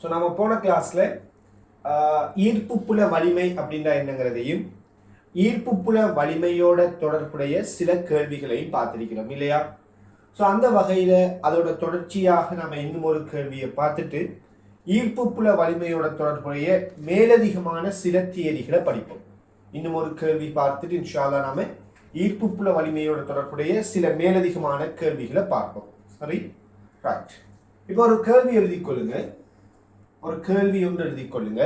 So நம்ம போன கிளாஸ்ல ஈர்ப்பு புல வலிமை அப்படின்னா என்னங்கிறதையும் ஈர்ப்பு புல வலிமையோட தொடர்புடைய சில கேள்விகளையும் பார்த்திருக்கிறோம் இல்லையா? ஸோ அந்த வகையில அதோட தொடர்ச்சியாக நம்ம இன்னும் ஒரு கேள்வியை பார்த்துட்டு ஈர்ப்பு புல வலிமையோட தொடர்புடைய மேலதிகமான சில தியரிகளை படிப்போம். இன்னும் ஒரு கேள்வி பார்த்துட்டு இன்ஷா அல்லாஹ் நாம ஈர்ப்பு புல வலிமையோட தொடர்புடைய சில மேலதிகமான கேள்விகளை பார்ப்போம். சரி, ரைட். இப்போ ஒரு கேள்வி எழுதி கொள்ளுங்க. ஒரு கேள்வி ஒன்று எழுதி கொள்ளுங்க.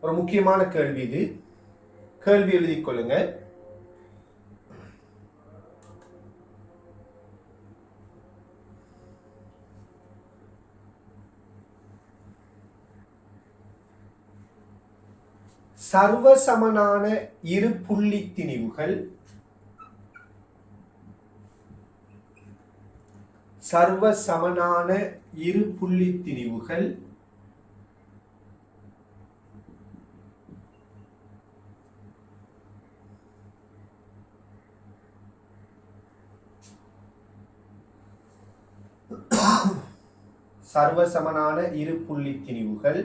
ஒரு முக்கியமான கேள்வி இது. கேள்வி எழுதி கொள்ளுங்க. சர்வசமனான இரு புள்ளி திணிவுகள் சர்வசமனான இரு புள்ளி திணிவுகள் சர்வசமனான இரு புள்ளி திணிவுகள்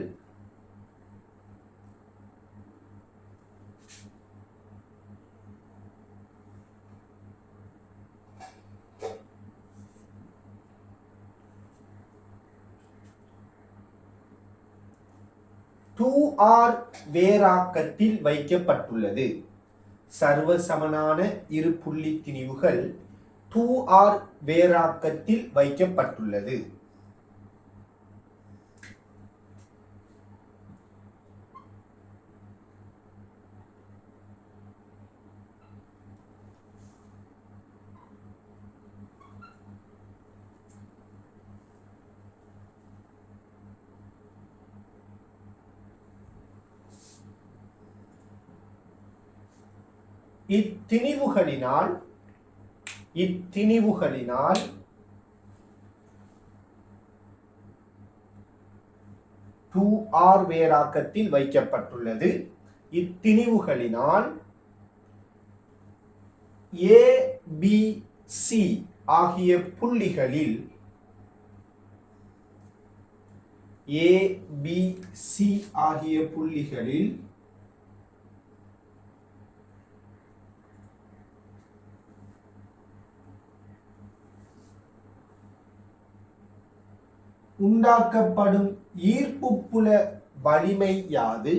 வேறாக்கத்தில் வைக்கப்பட்டுள்ளது. சர்வசமனான இரு புள்ளி திணிவுகள் 2R வேறாக்கத்தில் வைக்கப்பட்டுள்ளது. இத்திணிவுகளினால் 2R வேறாக்கத்தில் வைக்கப்பட்டுள்ளது. இத்திணிவுகளினால் ABC ஆகிய புள்ளிகளில் உண்டாக்கப்படும் ஈர்ப்பு புல வலிமை யாது?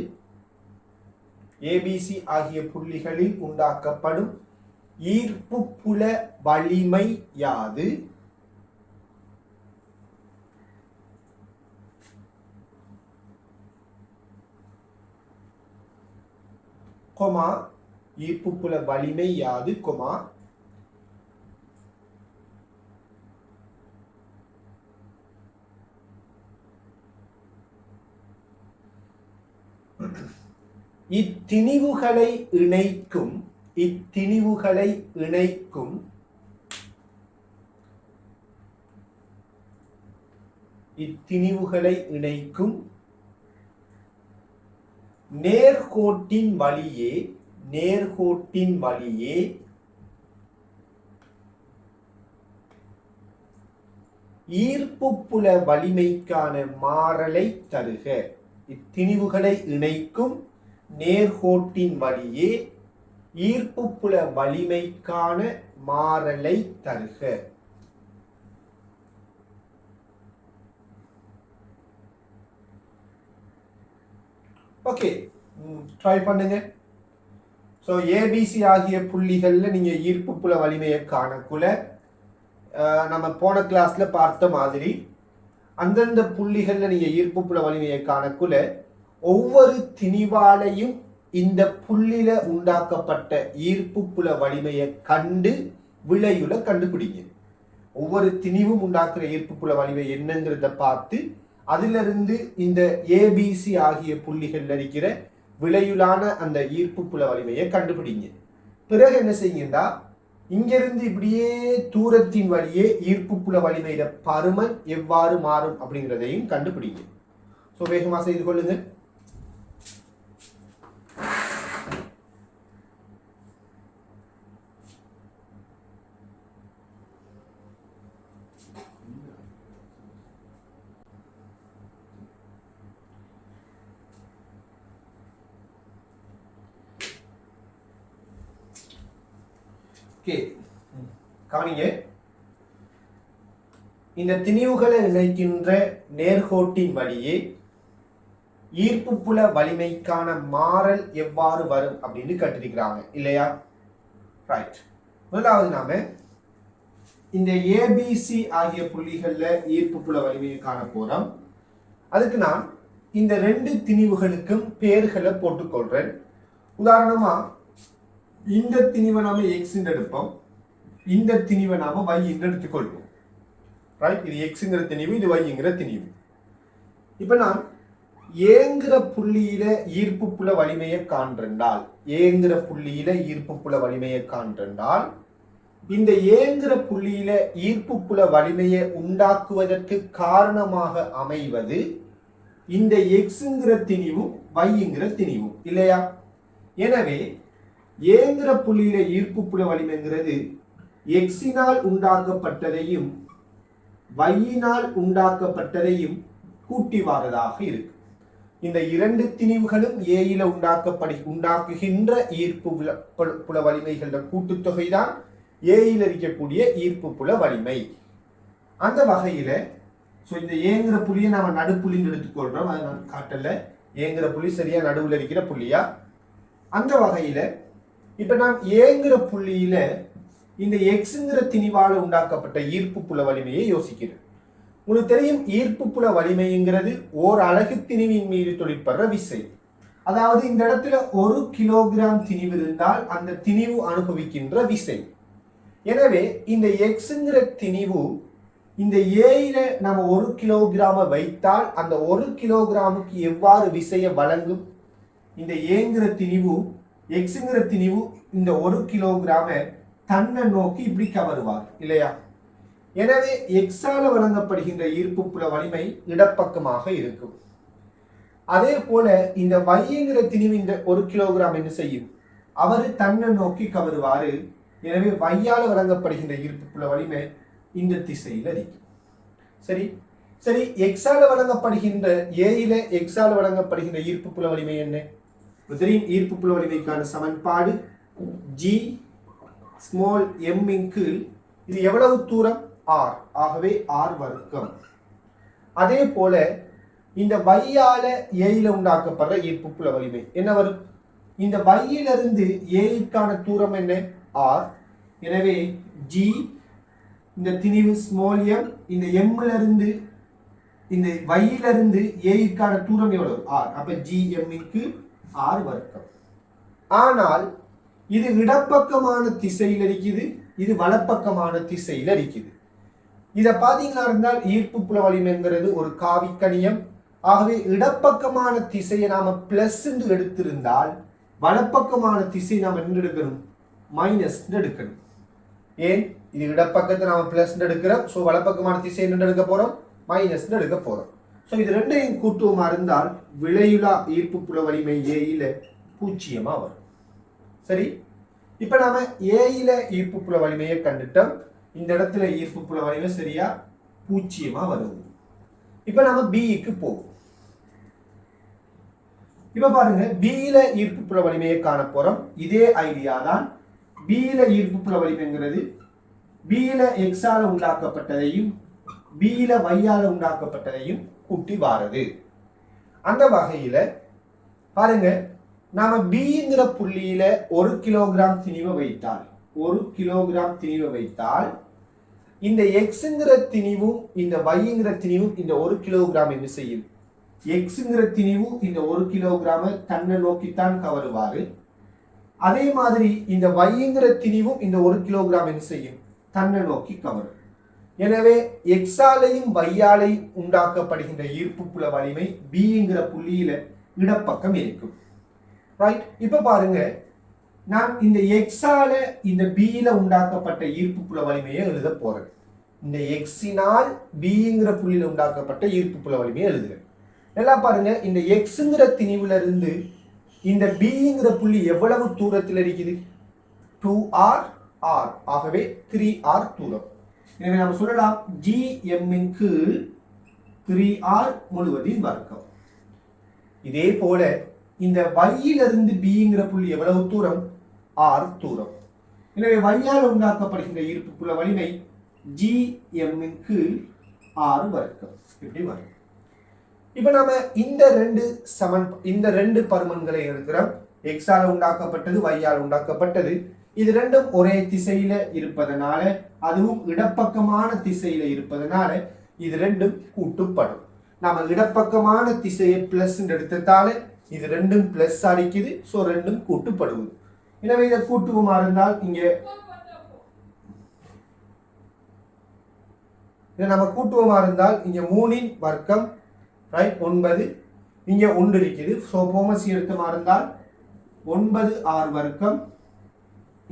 ABC ஆகிய புள்ளிகளில் உண்டாக்கப்படும் ஈர்ப்பு புல வலிமை யாது? கொமா ஈர்ப்பு புல வலிமை யாது, கொமா இத்திணிவுகளை இணைக்கும் நேர்கோட்டின் வழியே ஈர்ப்பு புல வலிமைக்கான மாறலை தருக. இத்திணிவுகளை இணைக்கும் நேர்கோட்டின் வழியே ஈர்ப்பு புல வலிமைக்கான மாறலை தருக. ஓகே, ட்ரை பண்ணுங்க. ஸோ ஏபிசி ஆகிய புள்ளிகள்ல நீங்க ஈர்ப்பு புல வலிமையை காணக்குள்ள நம்ம போன கிளாஸ்ல பார்த்த மாதிரி அந்தந்த புள்ளிகள்ல நீங்க ஈர்ப்பு புல வலிமையை காணக்குள்ள ஒவ்வொரு திணிவாலையும் இந்த புள்ளில உண்டாக்கப்பட்ட ஈர்ப்பு புல வலிமையை கண்டு விளையுல கண்டுபிடிங்க. ஒவ்வொரு திணிவும் உண்டாக்குற ஈர்ப்பு புல வலிமை என்னங்கிறத பார்த்து அதிலிருந்து இந்த ஏபிசி ஆகிய புள்ளிகள்ல இருக்கிற விளையுலான அந்த ஈர்ப்பு புல வலிமையை கண்டுபிடிங்க. பிறகு என்ன செய்யுங்கடா, இங்கிருந்து இப்படியே தூரத்தின் வழியே ஈர்ப்பு புல வலிமையில பருமன் எவ்வாறு மாறும் அப்படிங்கிறதையும் கண்டுபிடிங்க. ஸோ வேகமா செய்து கொள்ளுங்க. ஓகே, கவனிங்க. இந்த திணிவுகளை இணைக்கின்ற நேர்கோட்டின் வழியே ஈர்ப்பு புல வலிமைக்கான மாறல் எவ்வாறு வரும் அப்படின்னு கட்டிருக்கிறாங்க இல்லையா? ரைட். முதலாவது நாம இந்த ஏபிசி ஆகிய புள்ளிகள்ல ஈர்ப்பு புல வலிமையை காண போறோம். அதுக்கு நான் இந்த ரெண்டு திணிவுகளுக்கும் பெயர்களை போட்டுக்கொள்றேன். உதாரணமா இந்த திணிவை நாம எக்ஸ் எடுப்போம், இந்த திணிவை நாம y எடுத்துக்கொள்வோம். ரைட், இது எக்ஸ்ங்கிற திணிவு, இது yங்கிற திணிவு. இப்ப நான் ஏங்கிற புள்ளியில ஈர்ப்பு புல வலிமையை காண்றால், ஏங்கிற புள்ளியில ஈர்ப்பு புல வலிமையை காண்றால், இந்த ஏங்கிற புள்ளியில ஈர்ப்பு புல வலிமையை உண்டாக்குவதற்கு காரணமாக அமைவது இந்த எக்ஸ்ங்கிற திணிவும் yங்கிற திணிவும் இல்லையா? எனவே ஏங்கிற புள்ளியில ஈர்ப்பு புல வலிமைங்கிறது எக்ஸினால் உண்டாக்கப்பட்டதையும் yயினால் உண்டாக்கப்பட்டதையும் கூட்டி வாரதாக இருக்கு. இந்த இரண்டு திணிவுகளும் ஏயில உண்டாக்குகின்ற ஈர்ப்பு புல வலிமைகள கூட்டுத்தொகை தான் ஏயில் இருக்கக்கூடிய ஈர்ப்பு புல வலிமை. அந்த வகையில இந்த ஏங்கிற புள்ளியை நாம நடுப்புள்ளின்னு எடுத்துக்கொள்றோம். அதை நான் காட்டல, ஏங்கிற புள்ளி சரியா நடுவுல இருக்கிற புள்ளியா. அந்த வகையில இப்ப நான் ஏங்கிற புள்ளியில இந்த எக்ஸ்ங்கிற திணிவால உண்டாக்கப்பட்ட ஈர்ப்பு புல வலிமையை யோசிக்கிறேன். உங்களுக்கு தெரியும், ஈர்ப்பு புல வலிமைங்கிறது ஓர் அலகு திணிவின் மீது தொழிற்படுற விசை. அதாவது இந்த இடத்துல 1 கிலோகிராம் திணிவு இருந்தால் அந்த திணிவு அனுபவிக்கின்ற விசை. எனவே இந்த எக்ஸ்ங்கிற திணிவு இந்த ஏயில நம்ம 1 கிலோகிராம வைத்தால் அந்த 1 கிலோகிராமுக்கு எவ்வாறு விசையை வழங்கும்? இந்த ஏங்கிற திணிவு எக்ஸ்ங்கிற திணிவு இந்த 1 கிலோகிராம தன்னை நோக்கி இப்படி கவருவார் இல்லையா? எனவே எக்ஸால வழங்கப்படுகின்ற ஈர்ப்பு புல வலிமை இடப்பக்கமாக இருக்கும். அதே போல இந்த yங்கிற திணிவு இந்த 1 கிலோகிராம் என்ன செய்யும்? அவரு தன்னை நோக்கி கவருவாரு. எனவே yயால வழங்கப்படுகின்ற ஈர்ப்பு புல வலிமை இந்த திசையில் இருக்கும். சரி சரி, எக்ஸால வழங்கப்படுகின்ற ஏயில எக்ஸால வழங்கப்படுகின்ற ஈர்ப்பு புல வலிமை என்ன? தெரியும், ஈர்ப்பு புல வலிமைக்கான சமன்பாடு G ஸ்மால் m இன் கீழ் இது எவ்வளவு தூரம்? R. ஆகவே R வர்க்கம். அதே போல இந்த yயால ஏயில உண்டாக்கப்படுற ஈர்ப்பு புல வலிமை என்ன வரும்? இந்த yயிலிருந்து ஏயிற்கான தூரம் என்ன? R. எனவே G இந்த திணிவு ஸ்மால் m, இந்த mல இருந்து இந்த yயிலிருந்து ஏயிற்கான தூரம் எவ்வளவு? R. அப்ப gm க்கு R வர்க்கம். ஆனால் இது இடப்பக்கமான திசையில் இருக்குது, இது வலப்பக்கமான திசையில் இருக்குது. இதை பார்த்தீங்கன்னா இருந்தால் ஈர்ப்பு புல வலிமைங்கிறது ஒரு காவிக்கணியம். ஆகவே இடப்பக்கமான திசையை நாம பிளஸ் என்று எடுத்திருந்தால் வலப்பக்கமான திசை நாம் என்ன எடுக்கணும்? மைனஸ் எடுக்கணும். ஏன்? இது இடப்பக்கத்தை நாம பிளஸ் எடுக்கிறோம். ஸோ வலப்பக்கமான திசை என்ன எடுக்க போறோம்? மைனஸ் எடுக்க போறோம். ஸோ இது ரெண்டையும் கூட்டுவமா இருந்தால் விளையுலா ஈர்ப்பு புல வலிமை ஏயில 0 வரும். சரி, இப்ப நாம ஏயில ஈர்ப்பு புல வலிமையை கண்டுட்டோம். இந்த இடத்துல ஈர்ப்பு புல வலிமை சரியா 0 வரும். இப்ப நாம பிக்கு போவோம். இப்ப பாருங்க, பியில ஈர்ப்பு புல வலிமையை காண போறோம். இதே ஐடியா தான். பியில ஈர்ப்பு புல வலிமைங்கிறது பியில எக்ஸால உண்டாக்கப்பட்டதையும் பியில yயால உண்டாக்கப்பட்டதையும் கூட்டி வாரது. அந்த வகையில பாருங்க, நாம பிங்கிற புள்ளியில 1 கிலோகிராம் திணிவை வைத்தால் 1 கிலோகிராம் திணிவை வைத்தால் இந்த எக்ஸ்ங்கிற திணிவும் இந்த yங்கிற திணிவும் இந்த 1 கிலோகிராம் என்ன செய்யும்? எக்ஸ்ங்கிற திணிவு இந்த 1 கிலோகிராம தன்னை நோக்கித்தான் கவருவாரு. அதே மாதிரி இந்த yங்கிற திணிவும் இந்த 1 கிலோகிராம் என்ன செய்யும்? தன்னை நோக்கி கவரும். எனவே எக்ஸாலையும் yயாலையும் உண்டாக்கப்படுகின்ற ஈர்ப்பு புல வலிமை பிங்கிற புள்ளியில இடப்பக்கம் இருக்கும். ரைட், இப்ப பாருங்க, நான் இந்த எக்ஸால இந்த பியில உண்டாக்கப்பட்ட ஈர்ப்பு புல வலிமையை எழுத போறேன். இந்த எக்ஸினால் பிங்கிற புள்ளியில உண்டாக்கப்பட்ட ஈர்ப்பு புல வலிமையை எழுதுறேன். நல்லா பாருங்க, இந்த எக்ஸ்ங்கிற திணிவுல இருந்து இந்த பிங்கிற புள்ளி எவ்வளவு தூரத்தில் இருக்குது? 2r r. ஆகவே 3r தூரம். எனவே நம்ம சொல்லலாம் gm இன் கீழ் 3r முழுவதின் வர்க்கம். இதே போல இந்த yயிலிருந்து பிங்கிற புள்ளி எவ்வளவு தூரம்? r தூரம். எனவே வையால் உண்டாக்கப்படுகின்ற ஈர்ப்பு புல வலிமை GM இன் கீழ் R வர்க்கம் இப்படி வரும். இப்ப நாம இந்த ரெண்டு பருமன்களை எடுக்கிறோம். எக்ஸால உண்டாக்கப்பட்டது, வையால் உண்டாக்கப்பட்டது. இது ரெண்டும் ஒரே திசையில இருப்பதனால, அதுவும் இடப்பக்கமான திசையில இருப்பதனால இது ரெண்டும் கூட்டுப்படும். நாம இடப்பக்கமான திசையை பிளஸ் எடுத்ததால இது ரெண்டும் பிளஸ் அடிக்குது. சோ ரெண்டும் கூட்டுப்படுவது. எனவே இதை கூட்டுவமா இருந்தால் நம்ம கூட்டுவமா இருந்தால் இங்க 3 வர்க்கம் ரைட் 9, இங்க 1 இருக்குது. சோ போமசி எடுத்தமா இருந்தால் 9R வர்க்கம்,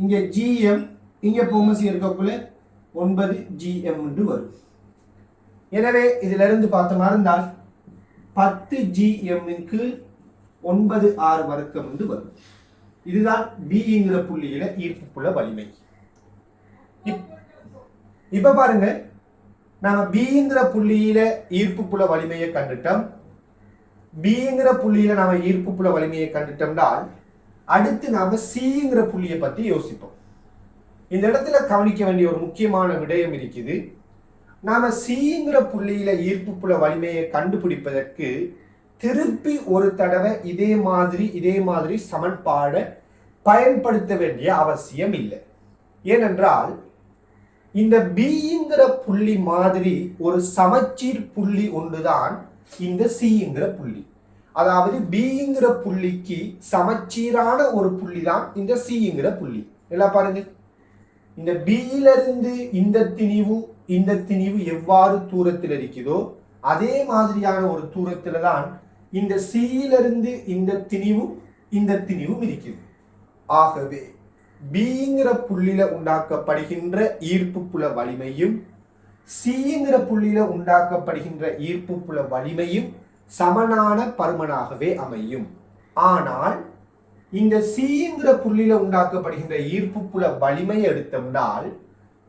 இங்க GM, இங்க போமசி இருக்கக்குள்ள 9GM என்று வரும். எனவே இதுல இருந்து பார்த்தமா இருந்தால் 10GM இன் கீழ் 9R வர்க்கம் என்று வரும். இதுதான் Bங்கிற புள்ளியில ஈர்ப்பு புல வலிமை. இப்ப பாருங்க, நாம Bங்கிற புள்ளியில ஈர்ப்பு புல வலிமையை கண்டுட்டோம். Bங்கிற புள்ளியில நாம ஈர்ப்பு புல வலிமையை கண்டுட்டோம்னால் அடுத்து நாம Cங்கிற புள்ளியை பத்தி யோசிப்போம். இந்த இடத்துல கவனிக்க வேண்டிய ஒரு முக்கியமான விடயம் இருக்குது. நாம Cங்கிற புள்ளியில ஈர்ப்பு புல வலிமையை கண்டுபிடிப்பதற்கு திருப்பி ஒரு தடவை இதே மாதிரி சமன்பாடை பயன்படுத்த வேண்டிய அவசியம் இல்லை. ஏனென்றால் இந்த Bங்கிற புள்ளி மாதிரி ஒரு சமச்சீர் புள்ளி ஒன்றுதான் இந்த Cங்கிற புள்ளி. அதாவது Bங்கிற புள்ளிக்கு சமச்சீரான ஒரு புள்ளி தான் இந்த Cங்கிற புள்ளி. எல்லாம் பாருங்க, இந்த Bல இருந்து இந்த திணிவு எவ்வாறு தூரத்தில் இருக்குதோ அதே மாதிரியான ஒரு தூரத்துல தான் இந்த Cல இருந்து இந்த திணிவும் இருக்குது. ஆகவே Bங்கிற புள்ளியில உண்டாக்கப்படுகின்ற ஈர்ப்பு புல வலிமையும் Cங்கிற புள்ளியில உண்டாக்கப்படுகின்ற ஈர்ப்பு புல வலிமையும் சமனான பருமனாகவே அமையும். ஆனால் இந்த Cங்கிற புள்ளியில உண்டாக்கப்படுகின்ற ஈர்ப்பு புல வலிமை எடுத்தோம்னால்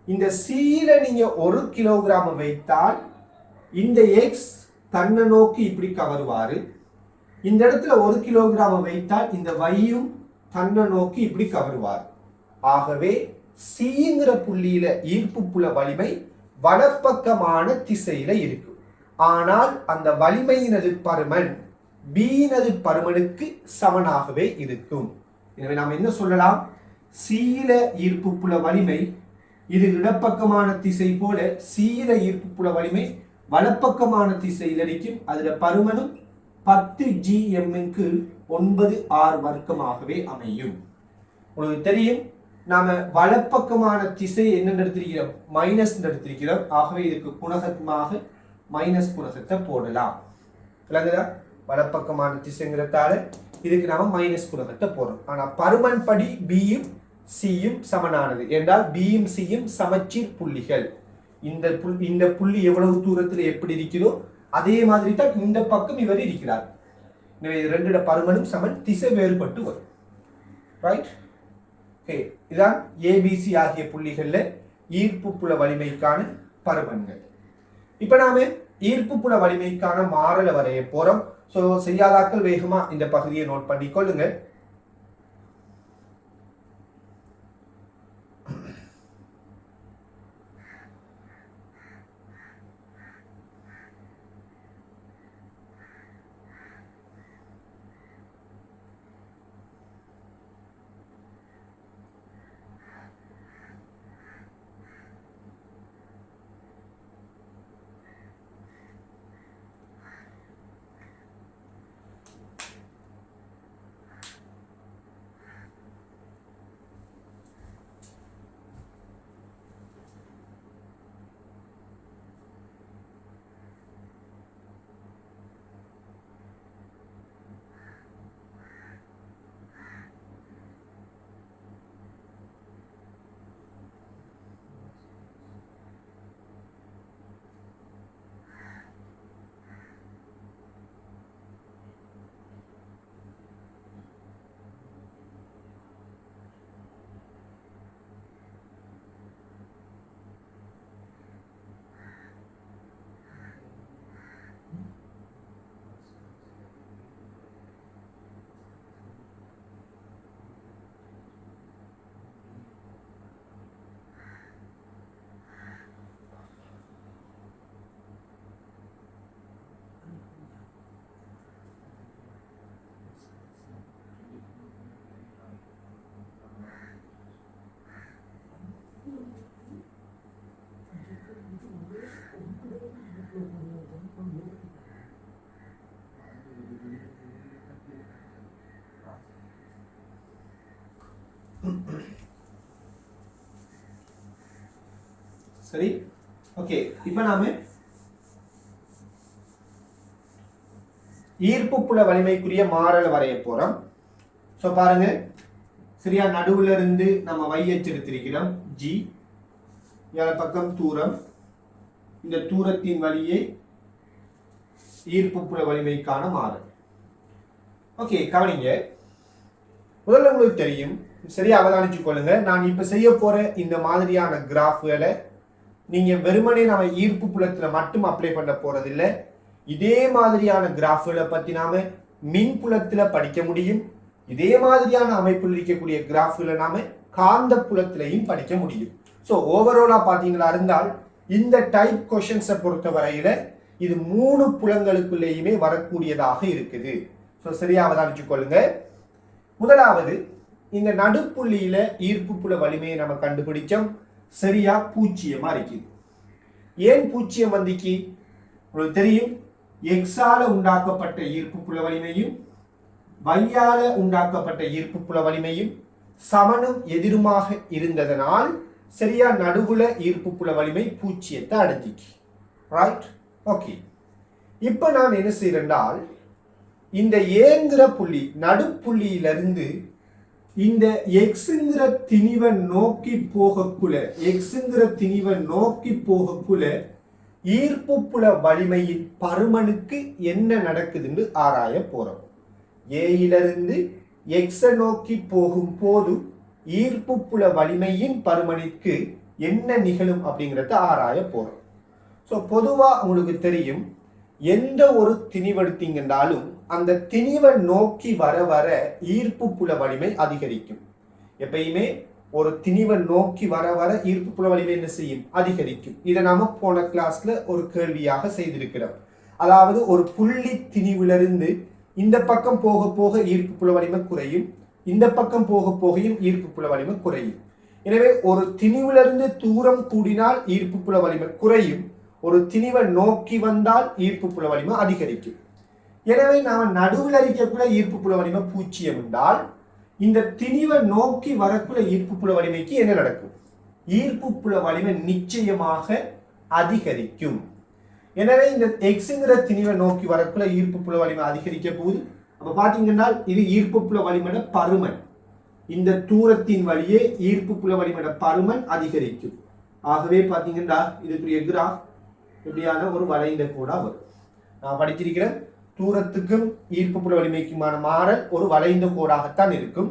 இந்த Cல நீங்க 1 கிலோகிராம் வைத்தால் இந்த X தன்னை நோக்கி இப்படி கவருவாரு. இந்த இடத்துல 1 கிலோகிராம் வைத்தால் இந்த Yயும் தன்னை நோக்கி இப்படி கவருவார். ஆகவே Cங்கிற புள்ளியில ஈர்ப்பு புல வலிமை வலப்பக்கமான திசையில இருக்கும். ஆனால் அந்த வலிமையினது பருமன் Bனது பருமனுக்கு சமனாகவே இருக்கும். எனவே நாம் என்ன சொல்லலாம்? Cல ஈர்ப்பு புல வலிமை இது இடப்பக்கமான திசை போல Cல ஈர்ப்பு புல வலிமை வலப்பக்கமான திசையில் இருக்கும். அதுல பருமனும் 10GM இன் கீழ் 9R வர்க்கமாகவே அமையும். உங்களுக்கு தெரியும், நாம வலப்பக்கமான திசை என்ன எடுத்திருக்கிறோம்? மைனஸ் எடுத்திருக்கிறோம். ஆகவே இதுக்கு குணகமாக மைனஸ் குணகத்தை போடலாம். விளங்குதா? வலப்பக்கமான திசைங்கிறதால இதுக்கு நாம மைனஸ் குணகத்தை போடுறோம். ஆனா பருமன் படி Bயும் Cயும் சமனானது என்றால் Bயும் Cயும் சமச்சீர் புள்ளிகள். இந்த புள்ளி எவ்வளவு தூரத்தில் எப்படி இருக்கிறதோ அதே மாதிரி தான் இந்த பக்கம் இவர் இருக்கிறார். எனவே இது ரெண்டு பருமனும் சமன், திசை வேறுபட்டு வரும். ரைட்? ஓகே, இதான் ABC ஆகிய புள்ளிகள்ல ஈர்ப்பு புல வலிமைக்கான பருமன்கள். இப்ப நாம ஈர்ப்பு புல வலிமைக்கான மாறலை வரைய போறோம். சோ செய்யாதாக்கள் வேகமா இந்த பகுதியை நோட் பண்ணிக்கொள்ளுங்க. சரி, ஓகே. இப்போ நாம ஈர்ப்பு புல வலிமைக்குரிய மாறல் வரைய போறோம். ஸோ பாருங்க, சரியா, நடுவுல இருந்து நம்ம y எடுத்திருக்கிறோம் g, பக்கம் தூரம், இந்த தூரத்தின் வழியே ஈர்ப்பு புல வலிமைக்கான மாறல். ஓகே, கவனிங்க. முதல்ல உங்களுக்கு தெரியும், சரியா அவதானிச்சு கொள்ளுங்க. நான் இப்ப செய்ய போற இந்த மாதிரியான கிராஃப்களை நீங்க வெறுமனே நம்ம ஈர்ப்பு புலத்துல மட்டும் அப்ளை பண்ண போறதில்லை. இதே மாதிரியான கிராஃப்களை பத்தி நாம மின் புலத்துல படிக்க முடியும். இதே மாதிரியான அமைப்பில் இருக்கக்கூடிய கிராஃப்களை நாம காந்த புலத்திலையும் படிக்க முடியும். ஸோ ஓவராலா பாத்தீங்களா இருந்தால் இந்த டைப் கொஸ்டின்ஸை பொறுத்த வரையில இது 3 புலங்களுக்குள்ளேயுமே வரக்கூடியதாக இருக்குது. ஸோ சரியா அவதானிச்சு கொள்ளுங்க. முதலாவது, இந்த நடுப்புள்ளியில ஈர்ப்பு புல வலிமையை நம்ம கண்டுபிடிச்சோம். சரியா 0 இருக்குது. ஏன் 0 வந்துச்சு? உங்களுக்கு தெரியும், எக்ஸால உண்டாக்கப்பட்ட ஈர்ப்பு புல வலிமையும் வையால உண்டாக்கப்பட்ட ஈர்ப்பு புல வலிமையும் சமனும் எதிருமாக இருந்ததனால் சரியா நடுவுல ஈர்ப்பு புல வலிமை 0 அடைஞ்சிச்சு. Right, okay. இப்ப நான் என்ன செய்யறேன்னால், இந்த ஏங்கிற புள்ளி நடுப்புள்ளியிலிருந்து இந்த எக்ஸுங்கிற திணிவை நோக்கி போகக்குள்ள ஈர்ப்பு புல வலிமையின் பருமனுக்கு என்ன நடக்குதுன்னு ஆராய போறோம். ஏயிலிருந்து எக்ஸை நோக்கி போகும் போது ஈர்ப்பு புல வலிமையின் பருமனுக்கு என்ன நிகழும் அப்படிங்கிறத ஆராய போறோம். ஸோ பொதுவா உங்களுக்கு தெரியும், எந்த ஒரு திணிவெடுத்தீங்கன்னாலும் அந்த திணிவை நோக்கி வர வர ஈர்ப்பு புல வலிமை அதிகரிக்கும். எப்பயுமே ஒரு திணிவை நோக்கி வர வர ஈர்ப்பு புல வலிமை என்ன செய்யும்? அதிகரிக்கும். இதை நாம போன கிளாஸ்ல ஒரு கேள்வியாக செய்திருக்கிறோம். அதாவது ஒரு புள்ளி திணிவிலிருந்து இந்த பக்கம் போக போக ஈர்ப்பு புல வலிமை குறையும், இந்த பக்கம் போக போகையும் ஈர்ப்பு புல வலிமை குறையும். எனவே ஒரு திணிவிலிருந்து தூரம் கூடினால் ஈர்ப்பு புல வலிமை குறையும், ஒரு திணிவை நோக்கி வந்தால் ஈர்ப்பு புல வலிமை அதிகரிக்கும். எனவே நாம நடுவில் இருக்கக்குள்ள ஈர்ப்பு புல வலிமை 0 என்றால் இந்த திணிவை நோக்கி வரக்குள்ள ஈர்ப்பு புல வலிமைக்கு என்ன நடக்கும்? ஈர்ப்பு புல வலிமை நிச்சயமாக அதிகரிக்கும். எனவே இந்த எக்ஸுங்கிற திணிவை நோக்கி வரக்குள்ள ஈர்ப்பு புல வலிமை அதிகரிக்க போகுது. அப்ப பாத்தீங்கன்னா இது ஈர்ப்பு புல வலிமையோட பருமன். இந்த தூரத்தின் வழியே ஈர்ப்பு புல வலிமையோட பருமன் அதிகரிக்கும். ஆகவே பாத்தீங்கன்னா இதுக்குரிய கிராஃப் இப்படியான ஒரு வளைந்த கோடா வரும். நான் படிச்சிருக்கிறேன், தூரத்துக்கும் ஈர்ப்பு புல வலிமைக்குமான மாறல் ஒரு வளைந்த கோடாகத்தான் இருக்கும்.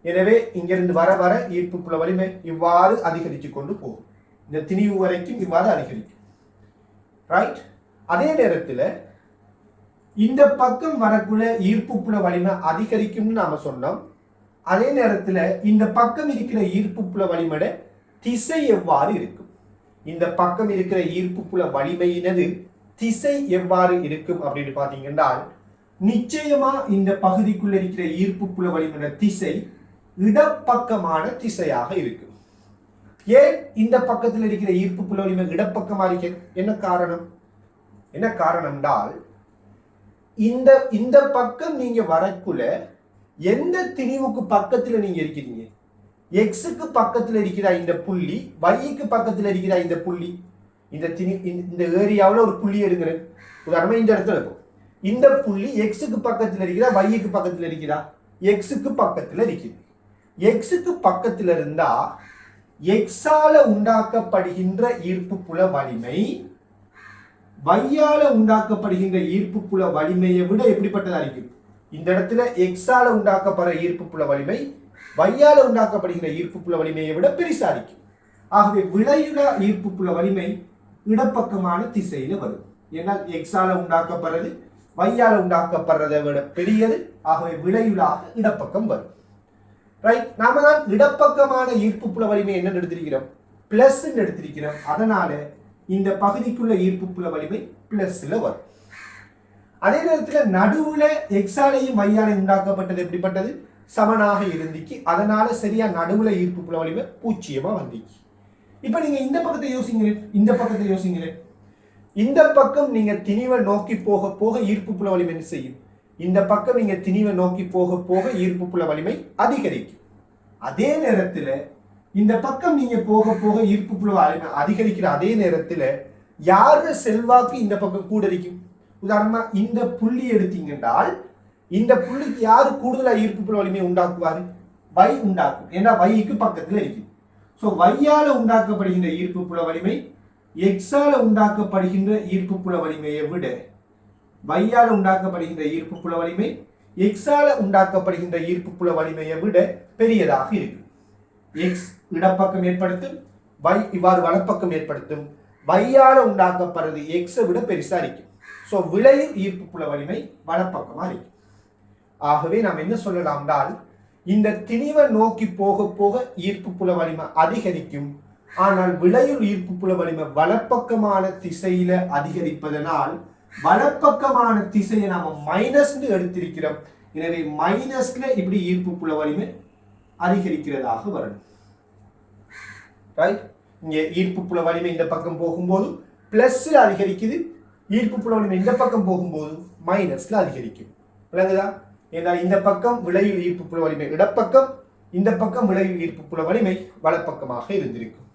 எனவே இங்கிருந்து வர வர ஈர்ப்பு புல வலிமை இவ்வாறு அதிகரித்து கொண்டு போகும். இந்த திணிவு வரைக்கும் இவ்வாறு அதிகரிக்கும். ரைட். அதே நேரத்தில் இந்த பக்கம் வரக்குள்ள ஈர்ப்பு புல வலிமை அதிகரிக்கும்னு நாம சொன்னோம். அதே நேரத்தில் இந்த பக்கம் இருக்கிற ஈர்ப்பு புல வலிமையோட திசை எவ்வாறு இருக்கும்? இந்த பக்கம் இருக்கிற ஈர்ப்பு புல வலிமையினது திசை எவ்வாறு இருக்கும் அப்படின்னு பாத்தீங்கன்னா, நிச்சயமா இந்த பகுதிக்குள்ள இருக்கிற ஈர்ப்பு புல வலிமையோட திசை இடப்பக்கமான திசையாக இருக்கும். ஏன் இந்த பக்கத்தில் இருக்கிற ஈர்ப்பு புல வலிமை இடப்பக்கமா இருக்க? என்ன காரணம்? என்ன காரணம் என்றால், இந்த பக்கம் நீங்க வரக்குள்ள எந்த திணிவுக்கு பக்கத்துல நீங்க இருக்கிறீங்க? எக்ஸுக்கு பக்கத்துல இருக்கிற இந்த புள்ளி, வைக்கு பக்கத்துல இருக்கிற இந்த புள்ளி, இந்த ஏரியாவில் ஒரு புள்ளி எடுக்கிறேன். உதாரணமா இந்த இடத்துல இருக்கும். இந்த புள்ளி எக்ஸுக்கு பக்கத்துல இருக்கிறா, வைக்கு பக்கத்துல இருக்கிறா? எக்ஸுக்கு பக்கத்துல இருக்குது. எக்ஸுக்கு பக்கத்துல இருந்தா எக்ஸால உண்டாக்கப்படுகின்ற ஈர்ப்பு புல வலிமை வையால உண்டாக்கப்படுகின்ற ஈர்ப்பு புல வலிமையை விட எப்படிப்பட்டதா இருக்கும்? இந்த இடத்துல எக்ஸால உண்டாக்கப்படுற ஈர்ப்பு புல வலிமை வையால உண்டாக்கப்படுகின்ற ஈர்ப்பு புல வலிமையை விட பெருசா இருக்கும். ஆகவே விளையுலா ஈர்ப்பு புல வலிமை இடப்பக்கமான திசையில வரும். ஏன்னா எக்ஸால உண்டாக்கப்படுறது வையால உண்டாக்கப்படுறதை விட பெரியது. ஆகவே விளையுலாக இடப்பக்கம் வரும். ரைட். நாம தான் இடப்பக்கமான ஈர்ப்பு புல வலிமை என்ன எடுத்திருக்கிறோம்? பிளஸ் எடுத்திருக்கிறோம். அதனால இந்த பகுதிக்குள்ள ஈர்ப்பு புல வலிமை பிளஸ்ல வரும். அதே நேரத்தில் நடுவுல எக்ஸாலையும் வையாலையும் உண்டாக்கப்பட்டது எப்படிப்பட்டது? சமனாக இருந்துச்சு. அதனால சரியா நடுவுல ஈர்ப்பு புல வலிமை 0 வந்துச்சு. இப்ப நீங்க இந்த பக்கத்தை யோசிங்களேன், இந்த பக்கத்தை யோசிங்களேன். இந்த பக்கம் நீங்க திணிவை நோக்கி போக போக ஈர்ப்பு புல வலிமை என்ன செய்யும்? இந்த பக்கம் நீங்க திணிவை நோக்கி போக போக ஈர்ப்பு புல வலிமை அதிகரிக்கும். அதே நேரத்தில் இந்த பக்கம் நீங்க போக போக ஈர்ப்பு புல வலிமை அதிகரிக்கிற அதே நேரத்தில் யாரு செல்வாக்கு இந்த பக்கம் கூட இருக்கும். உதாரணமா இந்த புள்ளி எடுத்தீங்கன்றால் இந்த புள்ளிக்கு யாரு கூடுதலா ஈர்ப்பு புல வலிமையை உண்டாக்குவாரு? y உண்டாக்கும். ஏன்னா yக்கு பக்கத்துல இருக்கு. ஸோ y-ஆல உண்டாக்கப்படுகின்ற ஈர்ப்பு புல வலிமை x-ஆல உண்டாக்கப்படுகின்ற ஈர்ப்பு புல வலிமையை விட y-ஆல உண்டாக்கப்படுகின்ற ஈர்ப்பு புல வலிமை x-ஆல உண்டாக்கப்படுகின்ற ஈர்ப்பு புல வலிமையை விட பெரியதாக இருக்கு. x இடப்பக்கம் ஏற்படுத்தும், y இவ்வாறு வலப்பக்கம் ஏற்படுத்தும். y-ஆல உண்டாக்கப்படுறது x-ஐ விட பெருசா இருக்கும். ஸோ விளையும் ஈர்ப்பு புல வலிமை வலப்பக்கமா இருக்கு. ஆகவே நாம் என்ன சொல்லலாம் என்றால் இந்த திணிவை நோக்கி போக போக ஈர்ப்பு புல வலிமை அதிகரிக்கும். ஆனால் விளையுள் ஈர்ப்பு புல வலிமை வலப்பக்கமான திசையில அதிகரிப்பதனால் வலப்பக்கமான திசையை நாம மைனஸ் எடுத்திருக்கிறோம். எனவே மைனஸ்ல இப்படி ஈர்ப்பு புல வலிமை அதிகரிக்கிறதாக வரும். ரைட்? இங்க ஈர்ப்பு புல வலிமை இந்த பக்கம் போகும்போது பிளஸ்ல அதிகரிக்குது, ஈர்ப்பு புல வலிமை இந்த பக்கம் போகும்போது மைனஸ்ல அதிகரிக்கும். விளங்குதா? ஏன்னா இந்த பக்கம் விளையுள் ஈர்ப்பு புல வலிமை இடப்பக்கம், இந்த பக்கம் விளையுள் ஈர்ப்பு புல வலிமை வலப்பக்கமாக இருந்திருக்கும்.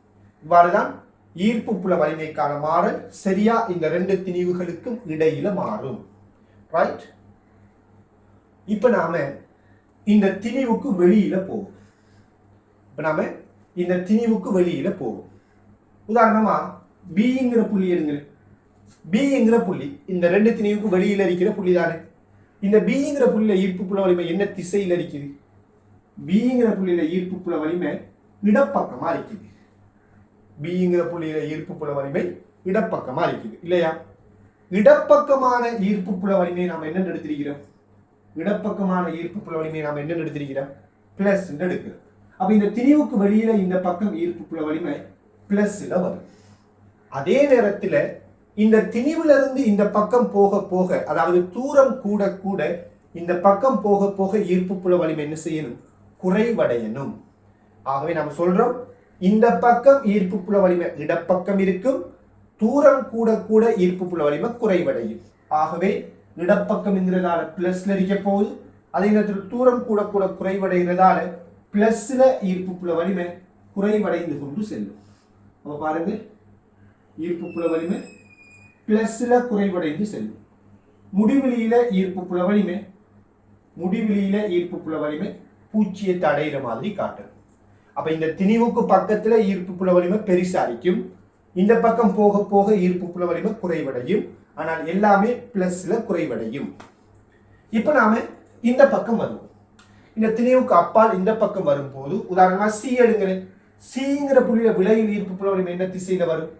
இவ்வாறுதான் ஈர்ப்பு புல வலிமைக்கான மாறல் சரியா இந்த ரெண்டு திணிவுகளுக்கும் இடையில மாறும். ரைட்? இப்ப நாம இந்த திணிவுக்கு வெளியில போவோம். உதாரணமா பிங்கிற புள்ளி எடுங்க. பிங்கிற புள்ளி இந்த ரெண்டு திணிவுக்கு வெளியில இருக்கிற புள்ளி தானே. இந்த பிங்கிற புள்ளியில ஈர்ப்பு புல வலிமை என்ன திசையில் இருக்குது? பிங்கிற புள்ளியில ஈர்ப்பு புல வலிமை இடப்பக்கமா இருக்குது. பிங்கிற புள்ளியில ஈர்ப்பு புல வலிமை இடப்பக்கமா இருக்குது இல்லையா? இடப்பக்கமான ஈர்ப்பு புல வலிமையை நாம் என்ன எடுத்திருக்கிறோம்? இடப்பக்கமான ஈர்ப்பு புல வலிமையை நாம் என்ன எடுத்திருக்கிறோம்? பிளஸ் எடுக்கிறோம். அப்ப இந்த திணிவுக்கு வெளியில இந்த பக்கம் ஈர்ப்பு புல வலிமை பிளஸ்ல வரும். அதே நேரத்தில் இந்த திணிவுல இருந்து இந்த பக்கம் போக போக, அதாவது தூரம் கூட கூட இந்த பக்கம் போக போக ஈர்ப்பு புல வலிமை என்ன செய்யணும்? குறைவடையணும். ஆகவே நாம் சொல்றோம் இந்த பக்கம் ஈர்ப்பு புல வலிமை இடப்பக்கம் இருக்கும், தூரம் கூட கூட ஈர்ப்பு புல வலிமை குறைவடையும். ஆகவே இடப்பக்கம் என்கிறதால பிளஸ்ல இருக்க போகுது, அதே நேரத்தில் தூரம் கூட கூட குறைவடைகிறதால பிளஸ்ல ஈர்ப்பு புல வலிமை குறைவடைந்து கொண்டு செல்லும். அப்ப பாருங்க, ஈர்ப்பு புல வலிமை பிளஸ்ல குறைவடைந்து செல்லும். முடிவிலியில ஈர்ப்பு புல வலிமை பூச்சியத்தை அடைகிற மாதிரி காட்டும். அப்ப இந்த திணிவுக்கு பக்கத்துல ஈர்ப்பு புல வலிமை பெருசா இருக்கும், இந்த பக்கம் போக போக ஈர்ப்பு புல வலிமை குறைவடையும். ஆனால் எல்லாமே பிளஸ்ல குறைவடையும். இப்ப நாம இந்த பக்கம் வருவோம். இந்த திணிவுக்கு அப்பால் இந்த பக்கம் வரும்போது உதாரணமா சி எடுங்கிறேன். சிங்கிற புள்ளியில விளையுள் ஈர்ப்பு புல வலிமை என்ன திசையில வரும்?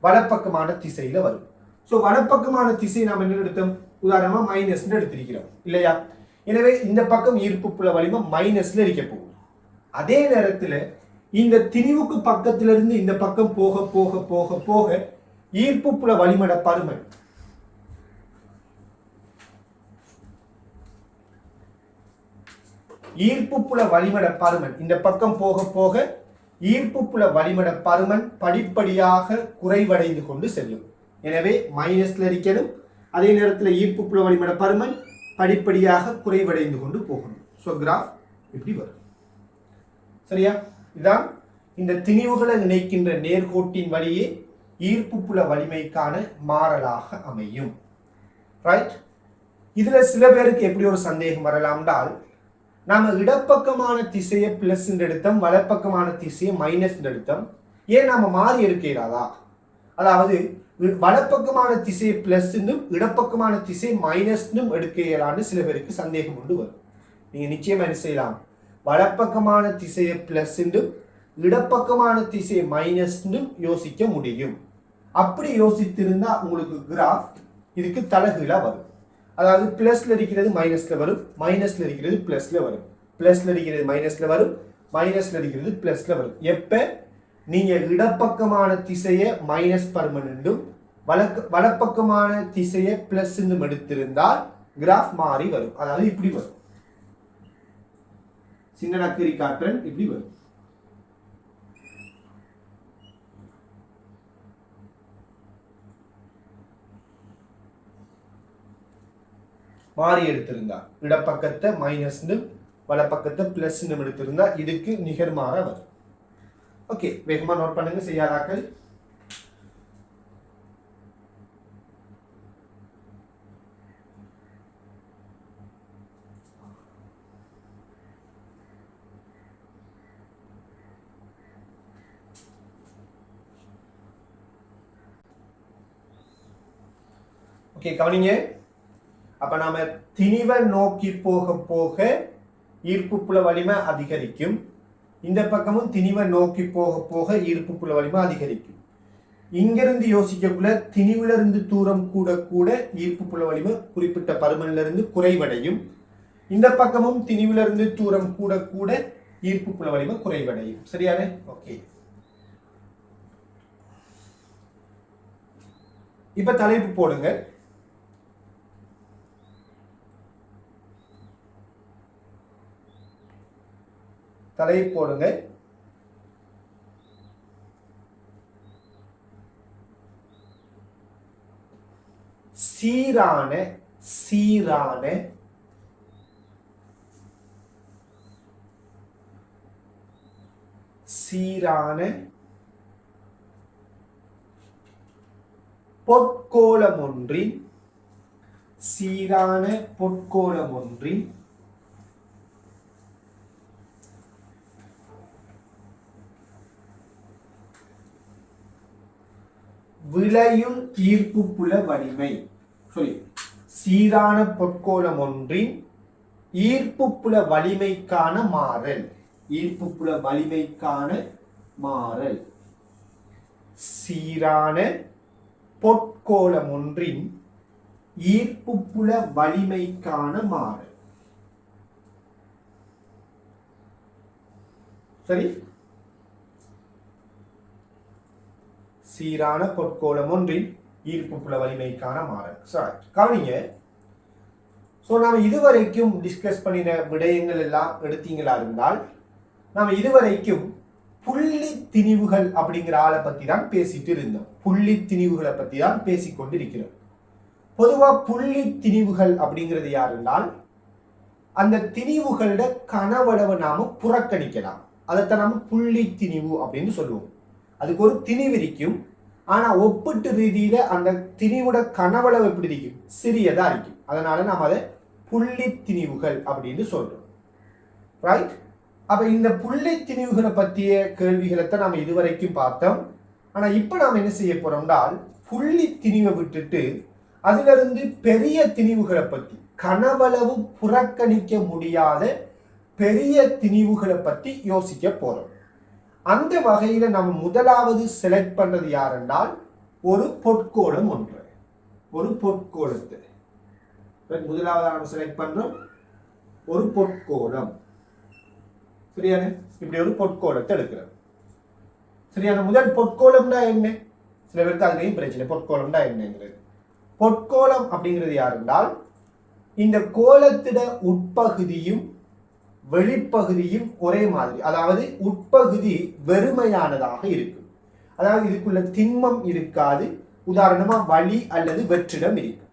வலப்பக்கமான திசையில வரும். ஸோ வலப்பக்கமான திசை நாம் என்ன எடுத்தோம்? உதாரணமா மைனஸ் எடுத்திருக்கிறோம் இல்லையா? எனவே இந்த பக்கம் ஈர்ப்பு புல வலிமை மைனஸ்ல இருக்க போகுது. அதே நேரத்தில் இந்த திணிவுக்கு பக்கத்திலிருந்து இந்த பக்கம் போக போக போக போக ஈர்ப்பு புல வலிமட பருமன் இந்த பக்கம் போக போக ஈர்ப்பு புல வலிமட பருமன் படிப்படியாக குறைவடைந்து கொண்டு செல்லும். எனவே மைனஸ்ல இருக்கணும். அதே நேரத்தில் ஈர்ப்பு புல வலிமட பருமன் படிப்படியாக குறைவடைந்து கொண்டு போகணும். ஸோ கிராஃப் இப்படி வரும். சரியா? இதான் இந்த திணிவுகளை இணைக்கின்ற நேர்கோட்டின் வழியே ஈர்ப்பு புல வலிமைக்கான மாறலாக அமையும். ரைட்? இதுல சில பேருக்கு எப்படி ஒரு சந்தேகம் வரலாம் என்றால், நாம இடப்பக்கமான திசையை பிளஸ் எடுத்தோம், வலப்பக்கமான திசையை மைனஸ் எடுத்தோம், ஏன் நாம மாறி எடுக்கிறாதா? அதாவது வலப்பக்கமான திசையை பிளஸ் இடப்பக்கமான திசை மைனஸ் எடுக்கலான்னு சில பேருக்கு சந்தேகம் கொண்டு வரும். நீங்க நிச்சயமா என்ன செய்யலாம்? வலப்பக்கமான திசையை பிளஸ் இடப்பக்கமான திசையை மைனஸ் யோசிக்க முடியும். அப்படி யோசித்திருந்தா உங்களுக்கு கிராஃப் இதுக்கு தலைகீழா வரும். அதாவது பிளஸ்ல இருக்கிறது மைனஸ்ல வரும், மைனஸ்ல இருக்கிறது பிளஸ்ல வரும், பிளஸ்ல இருக்கிறது மைனஸ்ல வரும், மைனஸ்ல இருக்கிறது பிளஸ்ல வரும். எப்ப நீங்க இடப்பக்கமான திசையை மைனஸ் பர்மனண்டும் வலப்பக்கமான திசையை பிளஸ் எடுத்திருந்தால் கிராஃப் மாறி வரும். அதாவது இப்படி வரும். சின்ன நக்கரி காற்றன் இப்படி வரும். மாறி எடுத்திருந்தா இடப்பக்கத்தை மைனஸ் வலப்பக்கத்தை பிளஸ் எடுத்திருந்தா இதுக்கு நிகர்மாற வரும். ஓகே, வேகமா நோட் பண்ணுங்க செய்யாதாக்கள். ஓகே, கவனிங்க. அப்ப நாம திணிவை நோக்கி போக போக ஈர்ப்பு புல வலிமை அதிகரிக்கும். இந்த பக்கமும் திணிவை நோக்கி போக போக ஈர்ப்பு புல வலிமை அதிகரிக்கும். இங்கிருந்து யோசிக்கக்குள்ள திணிவுல இருந்து தூரம் கூட கூட ஈர்ப்பு புல வலிமை குறிப்பிட்ட பருமன்ல இருந்து குறைவடையும். இந்த பக்கமும் திணிவுல இருந்து தூரம் கூட கூட ஈர்ப்பு புல வலிமை குறைவடையும். சரியானே? ஓகே, இப்ப தலைப்பு போடுங்க. தலைப்பு போடுங்க. சீரான சீரான சீரான பொற்கோளம் ஒன்றின் சீரான பொற்கோளம் ஒன்றின் விளையும் ஈர்ப்பு புல வலிமை. சீரான பொற்கோளம் ஒன்றின் ஈர்ப்பு புல வலிமைக்கான மாறல். ஈர்ப்பு புல வலிமைக்கான மாறல். சீரான பொற்கோளம் ஒன்றின் ஈர்ப்பு புல வலிமைக்கான மாறல். சரி, சீரான பொற்கோளம் ஒன்றின் ஈர்ப்பு புல வலிமைக்கான மாறல். கவனிங்க. நாம இதுவரைக்கும் டிஸ்கஸ் பண்ணின விடயங்கள் எல்லாம் எடுத்தீங்களா இருந்தால் நாம இதுவரைக்கும் புள்ளி திணிவுகள் அப்படிங்கிற ஆளை பத்தி தான் பேசிட்டு இருந்தோம். புள்ளி திணிவுகளை பத்தி தான் பேசிக்கொண்டிருக்கிறோம். பொதுவா புள்ளி திணிவுகள் அப்படிங்கிறது யாருன்னால் அந்த திணிவுகளோட கனவளவை நாம புறக்கணிக்கலாம். அதைத்தான் நாம புள்ளி திணிவு அப்படின்னு சொல்லுவோம். அதுக்கு ஒரு திணிவு இருக்கும். ஆனா ஒப்பிட்டு ரீதியில அந்த திணிவோட கனவளவு எப்படி இருக்கும்? சிறியதா இருக்கும். அதனால நாம் அதை புள்ளி திணிவுகள் அப்படின்னு சொல்றோம். ரைட்? அப்ப இந்த புள்ளி திணிவுகளை பற்றிய கேள்விகளை தான் நாம இதுவரைக்கும் பார்த்தோம். ஆனா இப்ப நாம என்ன செய்ய போறோம்னால் புள்ளி திணிவை விட்டுட்டு அதுல இருந்து பெரிய திணிவுகளை பற்றி, கனவளவு புறக்கணிக்க முடியாத பெரிய திணிவுகளை பற்றி யோசிக்க போறோம். அந்த வகையில நம்ம முதலாவது செலக்ட் பண்றது யாரென்றால் ஒரு பொற்கோளம் ஒன்று. ஒரு பொற்கோளத்தை முதலாவது நம்ம செலக்ட் பண்றோம். ஒரு பொற்கோளம். சரியான? இப்படி ஒரு பொற்கோளத்தை எடுக்கிறோம். சரியான? முதல் பொற்கோளம்னா என்ன? சில பேருக்கு அதுலேயும் பிரச்சனை. பொற்கோளம்னா என்னங்கிறது. பொற்கோளம் அப்படிங்கிறது யாருன்றால் இந்த கோலத்திட உட்பகுதியும் வெளிப்பகுதியும் ஒரே மாதிரி. அதாவது உட்பகுதி வெறுமையானதாக இருக்கும். அதாவது இதுக்குள்ள திண்மம் இருக்காது. உதாரணமா வளி அல்லது வெற்றிடம் இருக்கும்.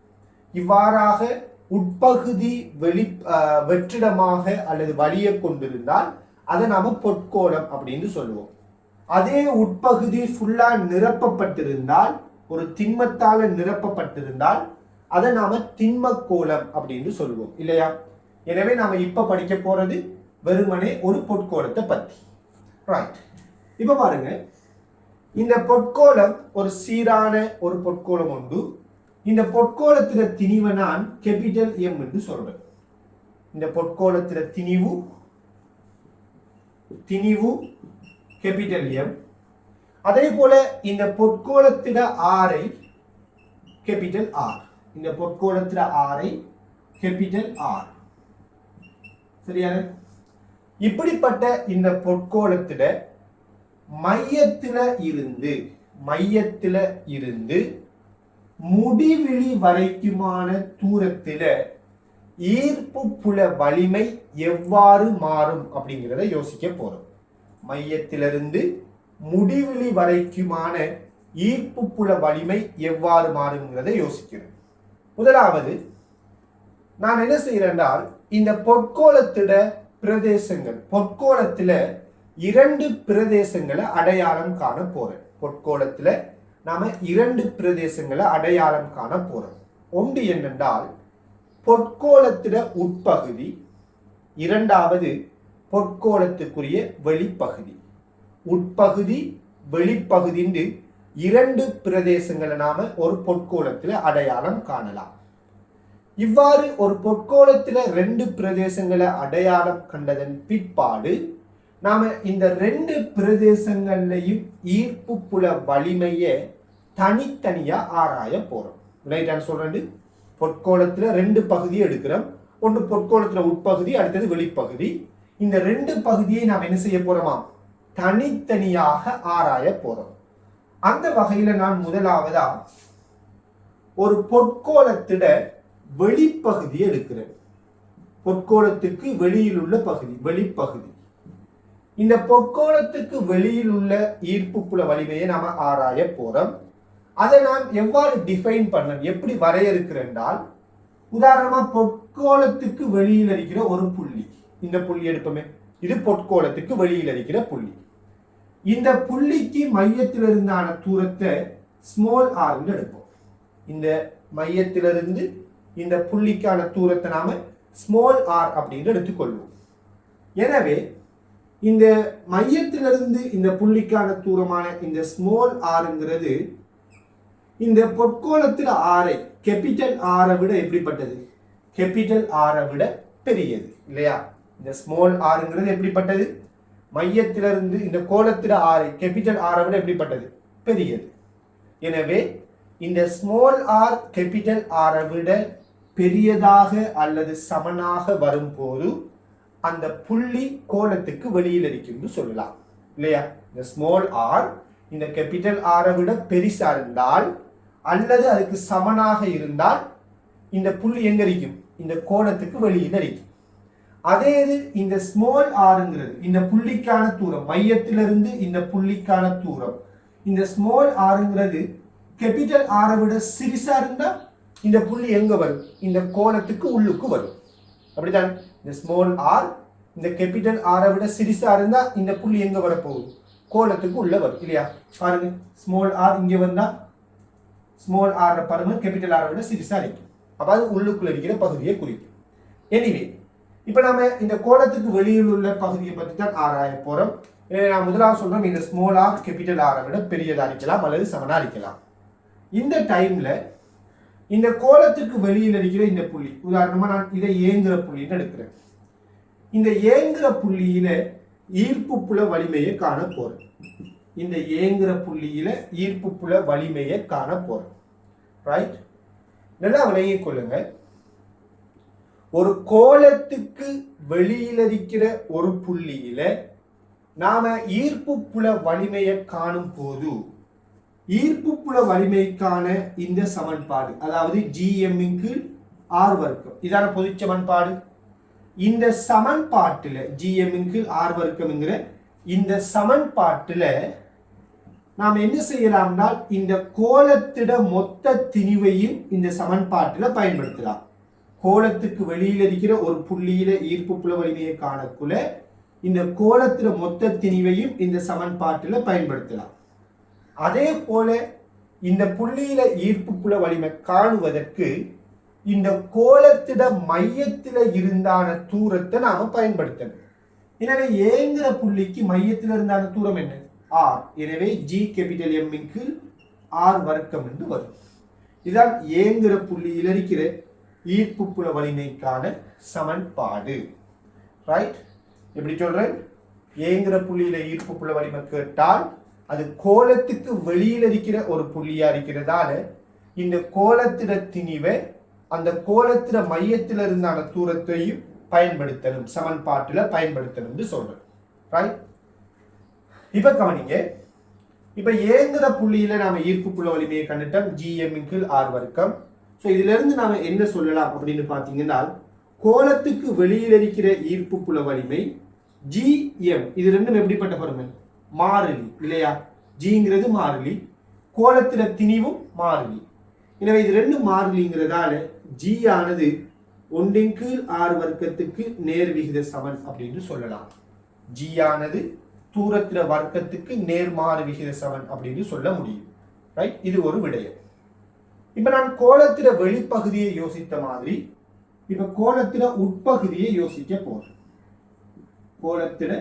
இவ்வாறாக உட்பகுதி வெற்றிடமாக அல்லது வலியை கொண்டிருந்தால் அதை நாம பொற்கோளம் அப்படின்னு சொல்லுவோம். அதே உட்பகுதி ஃபுல்லா நிரப்பப்பட்டிருந்தால், ஒரு திண்மத்தால நிரப்பப்பட்டிருந்தால் அதை நாம திண்மக்கோளம் அப்படின்னு சொல்லுவோம். இல்லையா? எனவே நாம இப்ப படிக்க போறது வெறுமனே ஒரு பொற்கோளத்தை பத்தி. ரைட். இப்ப பாருங்க, இந்த பொற்கோளம் ஒரு சீரான ஒரு பொற்கோளம் உண்டு. இந்த பொற்கோளத்தில திணிவை நான் கேபிட்டல் எம் என்று சொல்றேன். இந்த பொற்கோளத்தில திணிவு கேபிட்டல் எம். அதே போல இந்த பொற்கோளத்தில ஆரை கேபிட்டல் ஆர். இந்த பொற்கோளத்தில ஆரை கேபிட்டல் ஆர். சரியான? இப்படிப்பட்ட இந்த பொற்கோளத்தில மையத்தில இருந்து முடிவிலி வரைக்குமான தூரத்தில ஈர்ப்பு புல வலிமை எவ்வாறு மாறும் அப்படிங்கிறத யோசிக்க போறோம். மையத்திலிருந்து முடிவிலி வரைக்குமான ஈர்ப்பு புல வலிமை எவ்வாறு மாறுங்கிறத யோசிக்கிறேன். முதலாவது நான் என்ன செய்யறேன் என்றால் இந்த பொற்கோளத்திட பிரதேசங்கள், பொற்கோளத்தில இரண்டு பிரதேசங்களை அடையாளம் காண போறேன். பொற்கோளத்துல நாம இரண்டு பிரதேசங்களை அடையாளம் காண போறோம். ஒன்று என்னென்றால் பொற்கோளத்தில உட்பகுதி, இரண்டாவது பொற்கோளத்துக்குரிய வெளிப்பகுதி. உட்பகுதி வெளிப்பகுதி இரண்டு பிரதேசங்களை நாம ஒரு பொற்கோளத்தில் அடையாளம் காணலாம். இவ்வாறு ஒரு பொற்கோளத்தில் ரெண்டு பிரதேசங்களை அடையாளம் கண்டதன் பிற்பாடு நாம இந்த ரெண்டு பிரதேசங்களையும் ஈர்ப்பு புல வலிமையை தனித்தனியா ஆராய போறோம். சொல்றது பொற்கோளத்தில் ரெண்டு பகுதியை எடுக்கிறோம். ஒன்று பொற்கோளத்தில் உட்பகுதி, அடுத்தது வெளிப்பகுதி. இந்த ரெண்டு பகுதியை நாம் என்ன செய்ய போறோமா, தனித்தனியாக ஆராய போறோம். அந்த வகையில நான் முதலாவதா ஒரு பொற்கோளத்திட வெளிப்பகுதியை எடுக்கிறேன். பொற்கோளத்துக்கு வெளியில் உள்ள பகுதி வெளிப்பகுதி. இந்த பொற்கோளத்துக்கு வெளியில் உள்ள ஈர்ப்பு புல வலிமையை நாம ஆராய போறோம். அதை நான் எவ்வாறு டிஃபைன் பண்ண, எப்படி வரையறுக்கிறேன் என்றால், உதாரணமா பொற்கோளத்துக்கு வெளியில் இருக்கிற ஒரு புள்ளி, இந்த புள்ளி எடுப்போமே, இது பொற்கோளத்துக்கு வெளியில் இருக்கிற புள்ளி. இந்த புள்ளிக்கு மையத்திலிருந்தான தூரத்தை ஸ்மால் ஆர் எடுப்போம். இந்த மையத்திலிருந்து இந்த புள்ளிக்கான தூரத்தை நாம ஸ்மால் ஆர் அப்படின்னு எடுத்துக்கொள்வோம். எனவே இந்த மையத்திலிருந்து இந்த புள்ளிக்கான தூரமான இந்த ஸ்மால் ஆர்ங்கிறது இந்த பொற்கோளத்தில் ஆரை கேபிட்டல் ஆரை விட எப்படிப்பட்டது, கேபிட்டல் ஆரை விட பெரியது இல்லையா? இந்த ஸ்மால் ஆர்ங்கிறது எப்படிப்பட்டது, மையத்திலிருந்து இந்த கோளத்தில ஆரை கேபிட்டல் ஆரை விட எப்படிப்பட்டது, பெரியது. எனவே இந்த ஸ்மால் ஆர் கேபிட்டல் ஆரை விட பெரியதாக அல்லது சமனாக வரும்போது அந்த புள்ளி கோளத்துக்கு வெளியில் இருக்குன்னு சொல்லலாம் இல்லையா? இந்த ஸ்மால் ஆர் இந்த கேபிட்டல் ஆரை விட பெரிசா இருந்தால் அல்லது அதுக்கு சமனாக இருந்தால் இந்த புள்ளி எங்க இருக்கும், இந்த கோணத்துக்கு வெளியில் இருக்கும். அதே இது இந்த ஸ்மால் ஆர்ங்கிறது இந்த புள்ளிக்கான தூரம், மையத்திலிருந்து இந்த புள்ளிக்கான தூரம், இந்த ஸ்மால் ஆர்ங்கிறது கேபிட்டல் ஆரை விட சிறிசா இருந்தா இந்த புள்ளி எங்க வரும், இந்த கோணத்துக்கு உள்ளுக்கு வரும். அப்படித்தான் இந்த ஸ்மால் ஆர் இந்த கேபிட்டல் ஆரை விட சிறிசா இருந்தா இந்த புள்ளி எங்க வர போகுது, கோணத்துக்கு உள்ள வரும் இல்லையா? பாருங்க, ஸ்மால் ஆர் இங்க வந்தா ஸ்மால் ஆர் பருமன் கேபிட்டல் ஆரை விட சிறிசா இருக்கும். அப்ப அது உள்ளுக்குள்ள இருக்கிற பகுதியை குறிக்கும். எனிவே இப்ப நாம இந்த கோணத்துக்கு வெளியில் உள்ள பகுதியை பற்றி தான் ஆராய போறோம். நான் முதலாவது சொல்றோம், இந்த ஸ்மால் ஆர் கேபிட்டல் ஆரை விட பெரியதா இருக்கலாம் அல்லது சமனா இருக்கலாம். இந்த டைம்ல இந்த கோளத்துக்கு வெளியில் இருக்கிற இந்த புள்ளி, உதாரணமா நான் இதை ஏங்குற புள்ளின்னு எடுக்கிறேன். இந்த ஏங்குற புள்ளியில ஈர்ப்பு புல வலிமையை காண போறேன். இந்த ஏங்குற புள்ளியில ஈர்ப்பு புல வலிமையை காண போறேன். ரைட், நல்லா விளங்கிக் கொள்ளுங்க. ஒரு கோளத்துக்கு வெளியில் இருக்கிற ஒரு புள்ளியில நாம ஈர்ப்பு புல வலிமையை காணும் போது ஈர்ப்பு புல வலிமைக்கான இந்த சமன்பாடு, அதாவது ஜிஎம்க்கு ஆர் வர்க்கம், இதான பொது சமன்பாடு. இந்த சமன்பாட்டில் ஜிஎம்க்கு ஆர் வர்க்கம்ங்கிற இந்த சமன்பாட்டில் நாம் என்ன செய்யலாம்னா இந்த கோளத்திட மொத்த திணிவையும் இந்த சமன்பாட்டில் பயன்படுத்தலாம். கோளத்துக்கு வெளியில் இருக்கிற ஒரு புள்ளியில ஈர்ப்பு புல வலிமையை காணக்குள்ள இந்த கோளத்திட மொத்த திணிவையும் இந்த சமன்பாட்டில் பயன்படுத்தலாம். அதே போல இந்த புள்ளியில ஈர்ப்பு புல வலிமை காணுவதற்கு இந்த கோளத்திட மையத்தில இருந்தான தூரத்தை நாம பயன்படுத்தணும். எனவே ஏங்கிற புள்ளிக்கு மையத்தில் இருந்தான தூரம் என்ன, ஆர். எனவே ஜி கேபிட்டல் எம்மிற்கு ஆர் வர்க்கம் என்று வரும். இதுதான் ஏங்கிற புள்ளியில் இருக்கிற ஈர்ப்பு புல வலிமைக்கான சமன்பாடு. ரைட், எப்படி சொல்றேன், ஏங்கிற புள்ளியில ஈர்ப்பு புல வலிமை கேட்டால் அது கோளத்துக்கு வெளியில் இருக்கிற ஒரு புள்ளியா இருக்கிறதால இந்த கோளத்திட திணிவை அந்த கோளத்திட மையத்தில் இருந்தான தூரத்தையும் பயன்படுத்தணும், சமன்பாட்டில் பயன்படுத்தணும் சொல்றேன். ரைட், இப்ப கவனிங்க. இப்ப ஏங்குற புள்ளியில நாம ஈர்ப்பு புல வலிமையை கண்டுட்டோம், ஜிஎம்க்கு ஆர் வர்க்கம். ஸோ இதுல இருந்து நாம என்ன சொல்லலாம் அப்படின்னு பாத்தீங்கன்னா, கோளத்துக்கு வெளியில் இருக்கிற ஈர்ப்பு புல வலிமை ஜிஎம், இது ரெண்டும் எப்படிப்பட்ட பருமன், மாறிலி இல்லையா? ஜிங்கிறது மாறிலி, கோளத்தில திணிவும் மாறிலி. எனவே இது ரெண்டு மாறிலிங்கிறதால ஜி ஆனது 1/r வர்க்கத்துக்கு நேர் விகித சமன் அப்படின்னு சொல்லலாம். ஜி ஆனது தூரத்தில வர்க்கத்துக்கு நேர்மாறு விகித சமன் அப்படின்னு சொல்ல முடியும். ரைட், இது ஒரு விடயம். இப்ப நான் கோலத்தில வெளிப்பகுதியை யோசித்த மாதிரி இப்ப கோலத்தில உட்பகுதியை யோசிக்க போறேன். கோலத்தில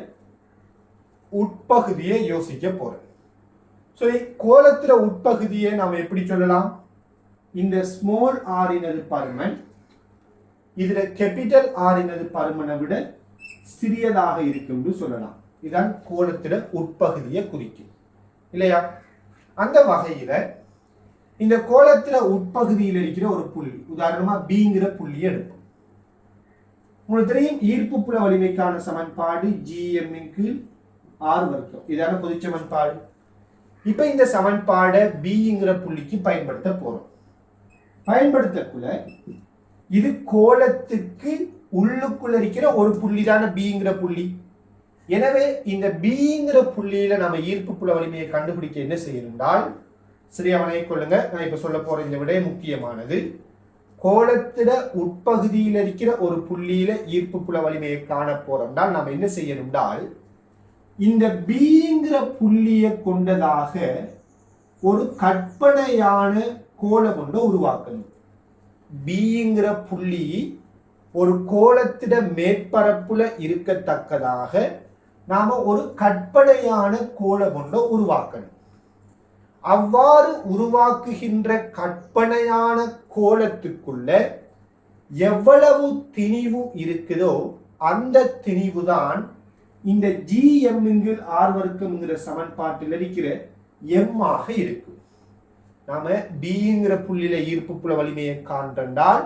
உட்பகுதியை யோசிக்க போறேன். சரி, கோலத்தில உட்பகுதியை நாம் எப்படி சொல்லலாம்? இந்த ஸ்மால் ஆரினது பருமன் இதுல கேபிட்டல் ஆரினது பருமனை விட சிறியதாக இருக்கும் என்று சொல்லலாம். இதான் கோலத்தில உட்பகுதியை குறிக்கும் இல்லையா? அந்த வகையில இந்த கோலத்தில உட்பகுதியில் இருக்கிற ஒரு புள்ளி, உதாரணமா பிங்கிற புள்ளியை எடுப்போம். உங்களுக்கு தெரியும் ஈர்ப்பு புல வலிமைக்கான சமன்பாடு GM இன் கீழ் R வர்க்கம், இதான பொது சமன்பாடு. இப்ப இந்த சமன்பாடை பிங்கிற புள்ளிக்கு பயன்படுத்த போறோம். பயன்படுத்தக்குள்ள இது கோலத்துக்கு உள்ளுக்குள்ள இருக்கிற ஒரு புள்ளி தானே பிங்கிற புள்ளி. எனவே இந்த பிங்கிற புள்ளியில நம்ம ஈர்ப்பு புல வலிமையை கண்டுபிடிக்க என்ன செய்யணும்னால், சரியாவனை கொள்ளுங்க. நான் இப்ப சொல்ல போற இந்த விட முக்கியமானது. கோலத்திட உட்பகுதியில் இருக்கிற ஒரு புள்ளியில ஈர்ப்பு புல வலிமையை காண போறோம்னால் நாம என்ன செய்யணும்னால், இந்த பிங்கிற புள்ளியை கொண்டதாக ஒரு கற்பனையான கோலம் ஒன்றை உருவாக்கணும். பிங்கிற புள்ளி ஒரு கோலத்திட மேற்பரப்புல இருக்கத்தக்கதாக நாம ஒரு கற்பனையான கோலம் ஒன்றை உருவாக்கணும். அவ்வாறு உருவாக்குகின்ற கற்பனையான கோலத்துக்குள்ள எவ்வளவு திணிவு இருக்குதோ அந்த திணிவு தான் இந்த GM R வர்க்கம்ங்கிற சமன்பாட்டில் இருக்கிற M ஆக இருக்கும். நாம பிங்கிற புள்ளியில ஈர்ப்பு புல வலிமையை காண்றால்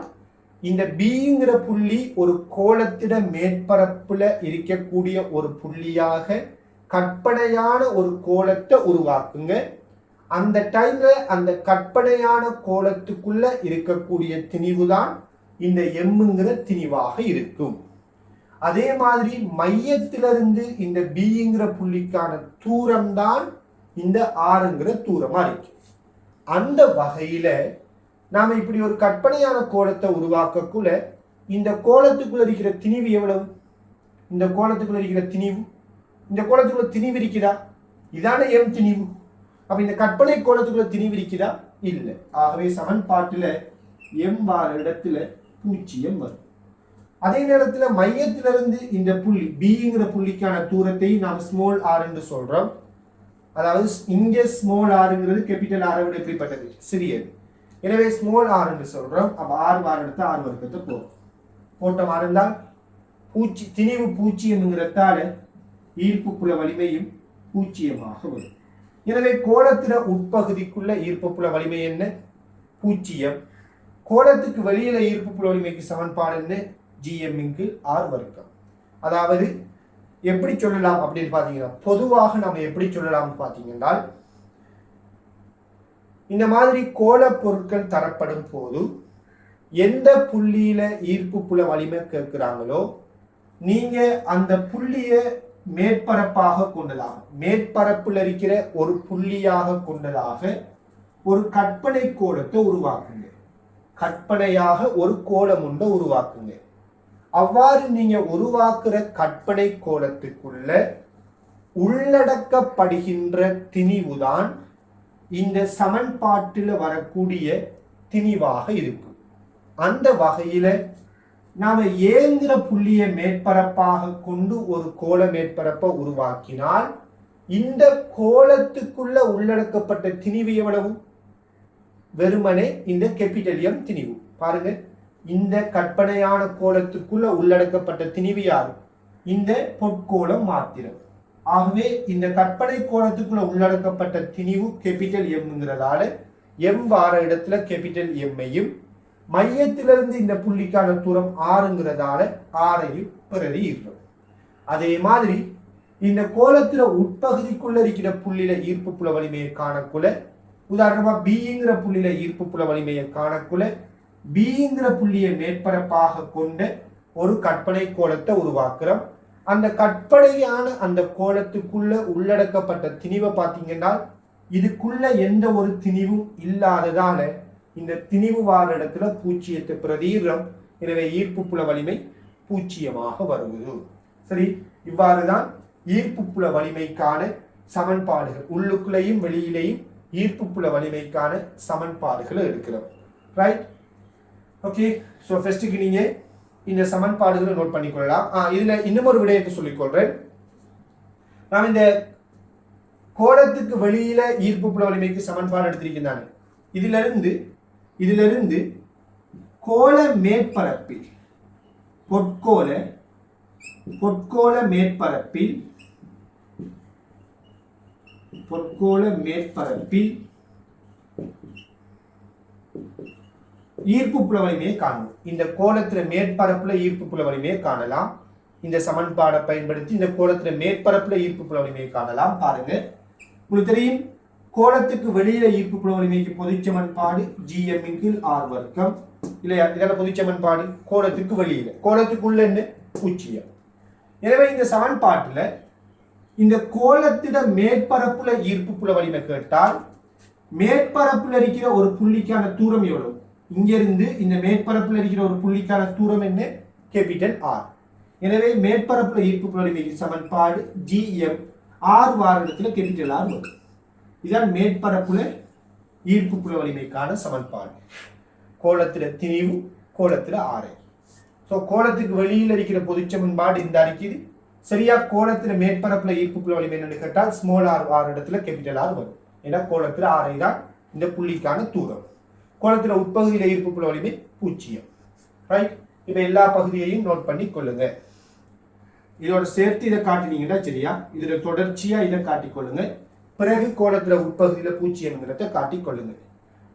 இந்த பிங்கிற புள்ளி ஒரு கோலத்திட மேற்பரப்புல இருக்கக்கூடிய ஒரு புள்ளியாக கற்பனையான ஒரு கோலத்தை உருவாக்குங்க. அந்த டைம்ல அந்த கற்பனையான கோலத்துக்குள்ள இருக்கக்கூடிய திணிவு தான் இந்த எம்ங்கிற திணிவாக இருக்கும். அதே மாதிரி மையத்திலிருந்து இந்த பிங்கிற புள்ளிக்கான தூரம் தான் இந்த ஆறுங்கிற தூரமா இருக்கு. அந்த வகையில நாம இப்படி ஒரு கற்பனையான கோலத்தை உருவாக்கக்குள்ள இந்த கோலத்துக்குள்ள இருக்கிற திணிவு எவ்வளவு? இந்த கோலத்துக்குள்ள இருக்கிற திணிவு, இந்த கோலத்துக்குள்ள திணிவு இருக்குதா? இதான எம் திணிவு. அப்ப இந்த கற்பனை கோலத்துக்குள்ள திணிவு இருக்குதா? இல்லை. ஆகவே சமன்பாட்டுல எம் வார இடத்துல 0 வரும். அதே நேரத்துல மையத்திலிருந்து இந்த புள்ளி பிங்கிற புள்ளிக்கான தூரத்தை நாம் ஸ்மால் ஆர் என்று சொல்றோம். அதாவது இங்கே ஸ்மால் ஆறுங்கிறது கேபிட்டல் ஆரை விட எப்படிப்பட்டது? சிறியது. எனவே ஸ்மால் ஆர் என்று சொல்றோம். அப்ப ஆர் வார எடுத்து ஆர் வர்க்கத்தை போட்டோம் இருந்தால் திணிவு 0 ஈர்ப்பு புல வலிமையும் 0 வரும். எனவே கோலத்தில உட்பகுதிக்குள்ள ஈர்ப்பு புல வலிமை என்ன? 0. கோலத்துக்கு வெளியில ஈர்ப்பு புல வலிமைக்கு சமன்பாடு என்ன? GM R வர்க்கம். அதாவது எப்படி சொல்லலாம் அப்படின்னு பாத்தீங்கன்னா, பொதுவாக நம்ம எப்படி சொல்லலாம் பாத்தீங்கன்னா, இந்த மாதிரி கோல பொருட்கள் தரப்படும் போது எந்த புள்ளியில ஈர்ப்பு புல வலிமை கேட்கிறாங்களோ நீங்க அந்த புள்ளிய மேற்பரப்பாக கொண்டதாக, மேற்பரப்புல இருக்கிற ஒரு புள்ளியாக கொண்டதாக ஒரு கற்பனை கோலத்தை உருவாக்குங்க. கற்பனையாக ஒரு கோலம் ஒன்றை உருவாக்குங்க. அவ்வாறு நீங்க உருவாக்குற கற்பனை கோலத்துக்குள்ள உள்ளடக்கப்படுகின்ற திணிவுதான் இந்த சமன்பாட்டில் வரக்கூடிய திணிவாக இருக்கும். அந்த வகையில நாம ஏங்கிற புள்ளியை மேற்பரப்பாக கொண்டு ஒரு கோல மேற்பரப்பை உருவாக்கினால் இந்த கோலத்துக்குள்ள உள்ளடக்கப்பட்ட திணிவு எவ்வளவு? வெறுமனே இந்த கேபிட்டல் எம் திணிவு. பாருங்க, இந்த கற்பனையான கோலத்துக்குள்ள உள்ளடக்கப்பட்ட திணிவு யாரு? இந்த பொற்கோலம் மாத்திரம். ஆகவே இந்த கற்பனை கோலத்துக்குள்ள உள்ளடக்கப்பட்ட திணிவு கேபிட்டல் எம்ங்கிறதால எம் வார இடத்துல கேபிட்டல் எம்மையும் மையத்திலிருந்து இந்த புள்ளிக்கான தூரம் ஆறுங்கிறதால ஆறையும் பிரதியிடுறோம். அதே மாதிரி இந்த கோலத்துல உட்பகுதிக்குள்ள இருக்கிற புள்ளியில ஈர்ப்பு புல வலிமையை காணக்குள்ள, உதாரணமா பிங்கிற புள்ளியில ஈர்ப்பு புல வலிமையை காணக்குள்ள பிங்கிற புள்ளியை மேற்பரப்பாக கொண்ட ஒரு கற்பனை கோலத்தை உருவாக்குறோம். அந்த கற்பனையான அந்த கோலத்துக்குள்ள உள்ளடக்கப்பட்ட திணிவை பார்த்தீங்கன்னா இதுக்குள்ள எந்த ஒரு திணிவும் இல்லாததால இந்த திணிவு வார இடத்துல 0 பிரதியிடுறோம். எனவே ஈர்ப்பு புல வலிமை 0 வருவது. சரி, இவ்வாறுதான் ஈர்ப்பு புல வலிமைக்கான சமன்பாடுகள், உள்ளுக்குள்ளேயும் வெளியிலேயும் ஈர்ப்பு புல வலிமைக்கான சமன்பாடுகளை எடுக்கிறோம். ரைட்? ஓகே. ஸோ ஃபர்ஸ்ட்டுக்கு நீங்கள் இந்த சமன்பாடுகளை நோட் பண்ணிக்கொள்ளலாம். இதில் இன்னும் ஒரு விடயத்தை சொல்லிக்கொள்கிறேன். நாம் இந்த கோளத்துக்கு வெளியில ஈர்ப்பு புல வலிமைக்கு சமன்பாடு எடுத்திருக்கின்றாங்க. இதிலிருந்து கோள மேற்பரப்பில் பொற்கோள மேற்பரப்பில் ஈர்ப்பு புல வலிமையை காணணும். இந்த கோளத்துல மேற்பரப்புல ஈர்ப்பு புல வலிமையை காணலாம். இந்த சமன்பாடை பயன்படுத்தி இந்த கோளத்துல மேற்பரப்புல ஈர்ப்பு புல வலிமையை காணலாம். பாருங்க, உங்களுக்கு தெரியும் கோளத்துக்கு வெளியில ஈர்ப்பு புல வலிமைக்கு பொதுச்சமன்பாடு gm × r வர்க்கம் இல்லையா? இதெல்லாம் பொதுச்சமன்பாடு. கோளத்துக்கு வெளியில, கோளத்துக்குள்ள என்ன? 0. எனவே இந்த சமன்பாட்டுல இந்த கோளத்திட மேற்பரப்புல ஈர்ப்பு புல வலிமை கேட்டால் மேற்பரப்புல இருக்கிற ஒரு புள்ளிக்கான தூரம் எவ்வளவு? இங்கிருந்து இந்த மேற்பரப்புல இருக்கிற ஒரு புள்ளிக்கான தூரம் என்ன? Capital R. எனவே மேற்பரப்புல ஈர்ப்பு புல வலிமைக்கு சமன்பாடு gm r வார இடத்துல கேபிட்டல் R வரும். இதான் மேற்பரப்புல ஈர்ப்பு புல வலிமைக்கான சமன்பாடு. கோளத்தில திணிவு, கோளத்தில ஆரை. ஸோ கோளத்துக்கு வெளியில் இருக்கிற பொதுச்சமன்பாடு இந்த அறிக்கைது. சரியா? கோளத்தில மேற்பரப்புல ஈர்ப்பு புல வலிமை என்னன்னு கேட்டால் ஸ்மால் r வார இடத்துல கேபிட்டல் R வரும். ஏன்னா கோளத்தில ஆரை தான் இந்த புள்ளிக்கான தூரம். கோளத்தில உட்பகுதியில ஈர்ப்பு புல வலிமை 0. ரைட்? இப்ப எல்லா பகுதியையும் நோட் பண்ணி கொள்ளுங்க. இதோட சேர்த்து இதை காட்டினீங்கன்னா சரியா? இதுல தொடர்ச்சியா இதை காட்டிக்கொள்ளுங்க. பிறகு கோளத்துல உட்பகுதியில 0 காட்டிக்கொள்ளுங்க.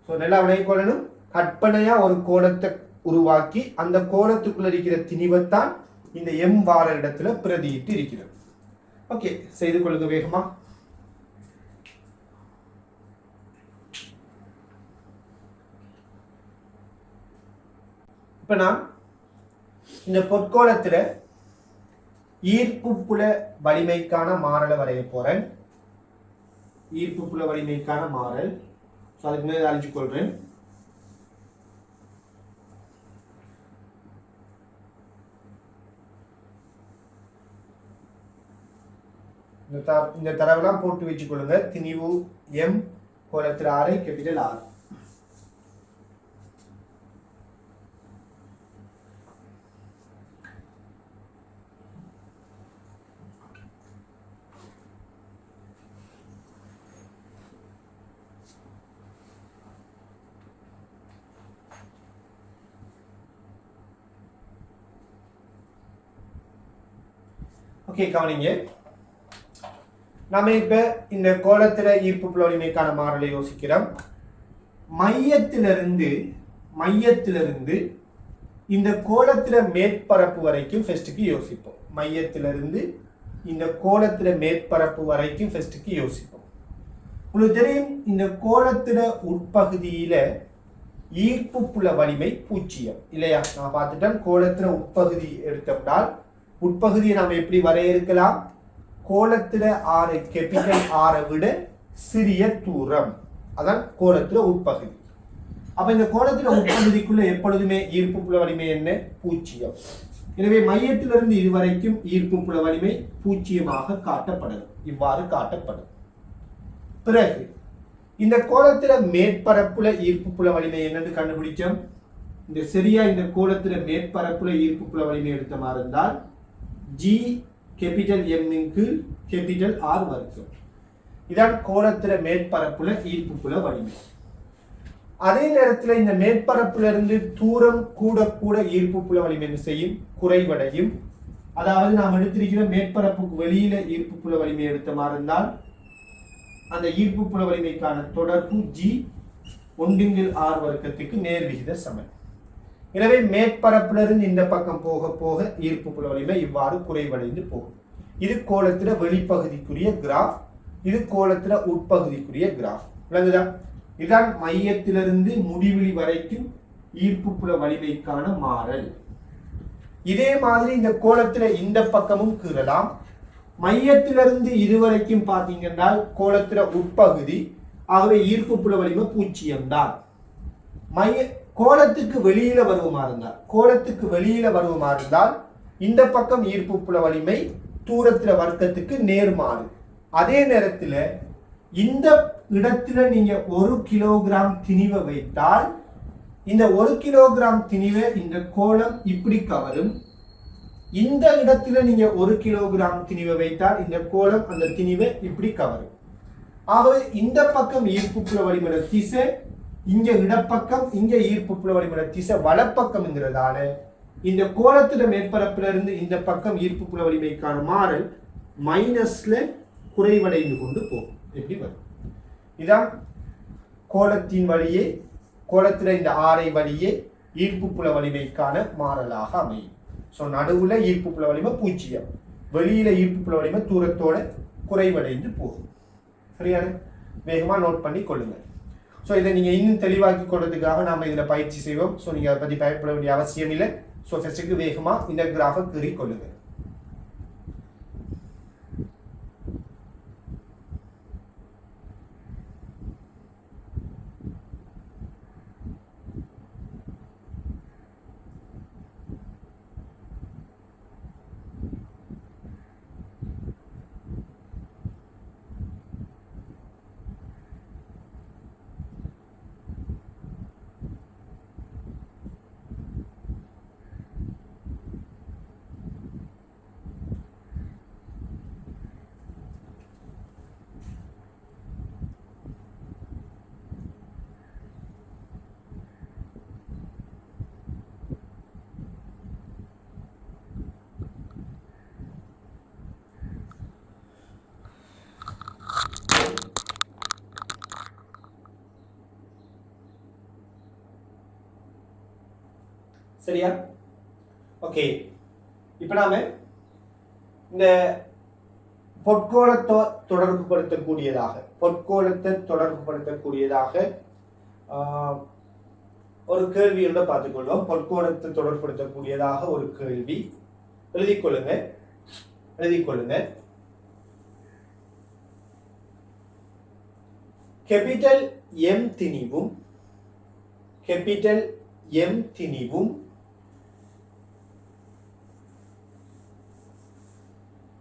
ஸோ நல்லா விளையக்கொள்ளணும். கற்பனையா ஒரு கோலத்தை உருவாக்கி அந்த கோலத்துக்குள்ள இருக்கிற திணிவைத்தான் இந்த எம் வார இடத்துல பிரதியிட்டு இருக்கிறது. ஓகே, செய்து கொள்ளுங்க வேகமா. இப்ப நான் இந்த பொற்கோளத்துல ஈர்ப்பு புல வலிமைக்கான மாறலை வரைய போறேன். ஈர்ப்பு புல வலிமைக்கான மாறல். அதுக்கு மேலே அறிஞ்சு கொள்றேன். இந்த தரவெல்லாம் போட்டு வச்சுக்கொள்ளுங்க. திணிவு எம், கோளத்தில் ஆரை, கேபிட்டல் ஆர். ஓகே, கவனிங்க. நாம இப்ப இந்த கோளத்துல ஈர்ப்பு புல வலிமைக்கான மாறலை யோசிக்கிறோம். மையத்திலிருந்து இந்த கோளத்துல மேற்பரப்பு வரைக்கும் ஃபர்ஸ்ட்டுக்கு யோசிப்போம். மையத்திலிருந்து இந்த கோளத்துல மேற்பரப்பு வரைக்கும் ஃபர்ஸ்ட்டுக்கு யோசிப்போம். உங்களுக்கு தெரியும் இந்த கோளத்துல உட்பகுதியில ஈர்ப்பு புல வலிமை 0 இல்லையா? நான் பார்த்துட்டேன். கோளத்துல உட்பகுதி எடுத்தோம்னால் உட்பகுதியை நாம் எப்படி வரையறுக்கலாம்? கோளத்துல ஆரை, கேபிட்டல் ஆரை விட சிறிய தூரம். அதான் கோளத்துல உட்பகுதி. அப்ப இந்த கோளத்துல உட்பகுதிக்குள்ள எப்பொழுதுமே ஈர்ப்பு புல வலிமை என்ன? 0. எனவே மையத்திலிருந்து இதுவரைக்கும் ஈர்ப்பு புல வலிமை 0 காட்டப்படும். இவ்வாறு காட்டப்படும். பிறகு இந்த கோளத்துல மேற்பரப்புல ஈர்ப்பு புல வலிமை என்னன்னு கண்டுபிடிச்சோம். இந்த சரியா இந்த கோளத்துல மேற்பரப்புல ஈர்ப்பு புல வலிமை எடுத்த மாதிரி இருந்தால் G capital M × capital R வர்க்கம். இதான் கோளத்துல மேற்பரப்புல ஈர்ப்பு புல வலிமை. அதே நேரத்தில் இந்த மேற்பரப்புல இருந்து தூரம் கூட ஈர்ப்பு புல வலிமை என்ன செய்யும்? குறைவடையும். அதாவது நாம் எடுத்திருக்கிற மேற்பரப்புக்கு வெளியில ஈர்ப்பு புல வலிமை எடுத்த மாதிரி இருந்தால் அந்த ஈர்ப்பு புல வலிமைக்கான தொடர்பு G 1 × R வர்க்கத்துக்கு நேர்விகித சமன். எனவே மேற்பரப்பிலிருந்து இந்த பக்கம் போக போக ஈர்ப்பு புல வலிமை இவ்வாறு குறைவடைந்து போகும். இது கோளத்துல வெளிப்பகுதிக்குரிய கிராஃப், இது கோளத்துல உட்பகுதிக்குரிய கிராஃப். விளங்குதா? இதுதான் மையத்திலிருந்து முடிவிலி வரைக்கும் ஈர்ப்பு புல வலிமைக்கான மாறல். இதே மாதிரி இந்த கோளத்துல இந்த பக்கமும் கீறலாம். மையத்திலிருந்து இதுவரைக்கும் பார்த்தீங்கன்னா கோளத்துல உட்பகுதி. ஆகவே ஈர்ப்பு புல வலிமை 0 தான். கோளத்துக்கு வெளியில வருவமா இருந்தால் இந்த பக்கம் ஈர்ப்பு புல வலிமை தூரத்துல வர்க்கத்துக்கு நேர்மாறு. அதே நேரத்தில் இந்த இடத்துல நீங்க 1 கிலோகிராம் திணிவை வைத்தால் இந்த 1 கிலோகிராம் திணிவை இந்த கோளம் இப்படி கவரும். இந்த இடத்துல நீங்க 1 கிலோகிராம் திணிவை வைத்தால் இந்த கோளம் அந்த திணிவை இப்படி கவரும். ஆகவே இந்த பக்கம் ஈர்ப்பு புல வளிமண்டல திசை, இங்க இடப்பக்கம், இங்க ஈர்ப்பு புல வளிமண்டல திசை வலப்பக்கம்ங்கிறதால இந்த கோளத்தில மேற்பரப்புல இருந்து இந்த பக்கம் ஈர்ப்பு புல வலிமைக்கான மாறல் மைனஸ்ல குறைவடைந்து கொண்டு போகும். எப்படி வரும்? இதான் கோளத்தின் வழியே, கோளத்துல இந்த ஆரை வழியே ஈர்ப்பு புல வலிமைக்கான மாறலாக அமையும். ஸோ நடுவுல ஈர்ப்பு புல வலிமை 0, வெளியில ஈர்ப்பு புல வலிமை தூரத்தோட குறைவடைந்து போகும். சரியான வேகமா நோட் பண்ணி கொள்ளுங்க. ஸோ இதை நீங்க இன்னும் தெளிவாக்கி கொள்றதுக்காக நாம இதுல பயிற்சி செய்வோம். ஸோ நீங்க அதை பத்தி பயப்பட வேண்டிய அவசியம் இல்லை. ஸோ ஃபர்ஸ்ட்டுக்கு வேகமா இந்த கிராஃபை கீறி கொள்ளுங்க. சரியா? ஓகே, இப்ப நாம இந்த பொற்கோளத்தை தொடர்புபடுத்தக்கூடியதாக ஒரு கேள்வி ஒன்றை பார்த்துக்கொள்வோம். பொற்கோளத்தை தொடர்புபடுத்தக்கூடியதாக ஒரு கேள்வி எழுதிக் கொள்ளுங்க. கேபிட்டல் எம் திணிவும்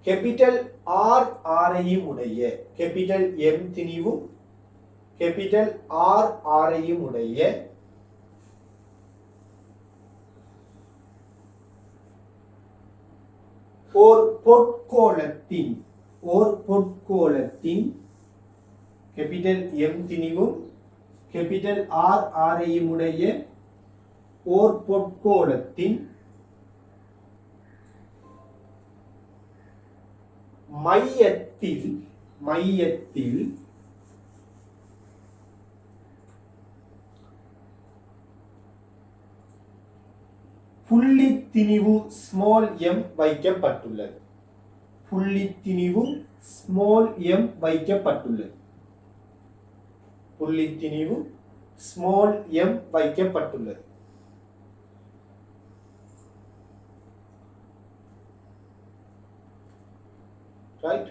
கேபிட்டல் ஆர் ஆரையும் உடைய கேபிட்டல் எம் திணிவும் கேபிட்டல் ஆர் ஆரையும் உடைய ஓர் பொற்கோளத்தின் கேபிட்டல் எம் திணிவும் கேபிட்டல் ஆர் ஆரையும் உடைய ஓர் பொற்கோளத்தின் மையத்தில் புள்ளி திணிவு ஸ்மால் எம் வைக்கப்பட்டுள்ளது. Right?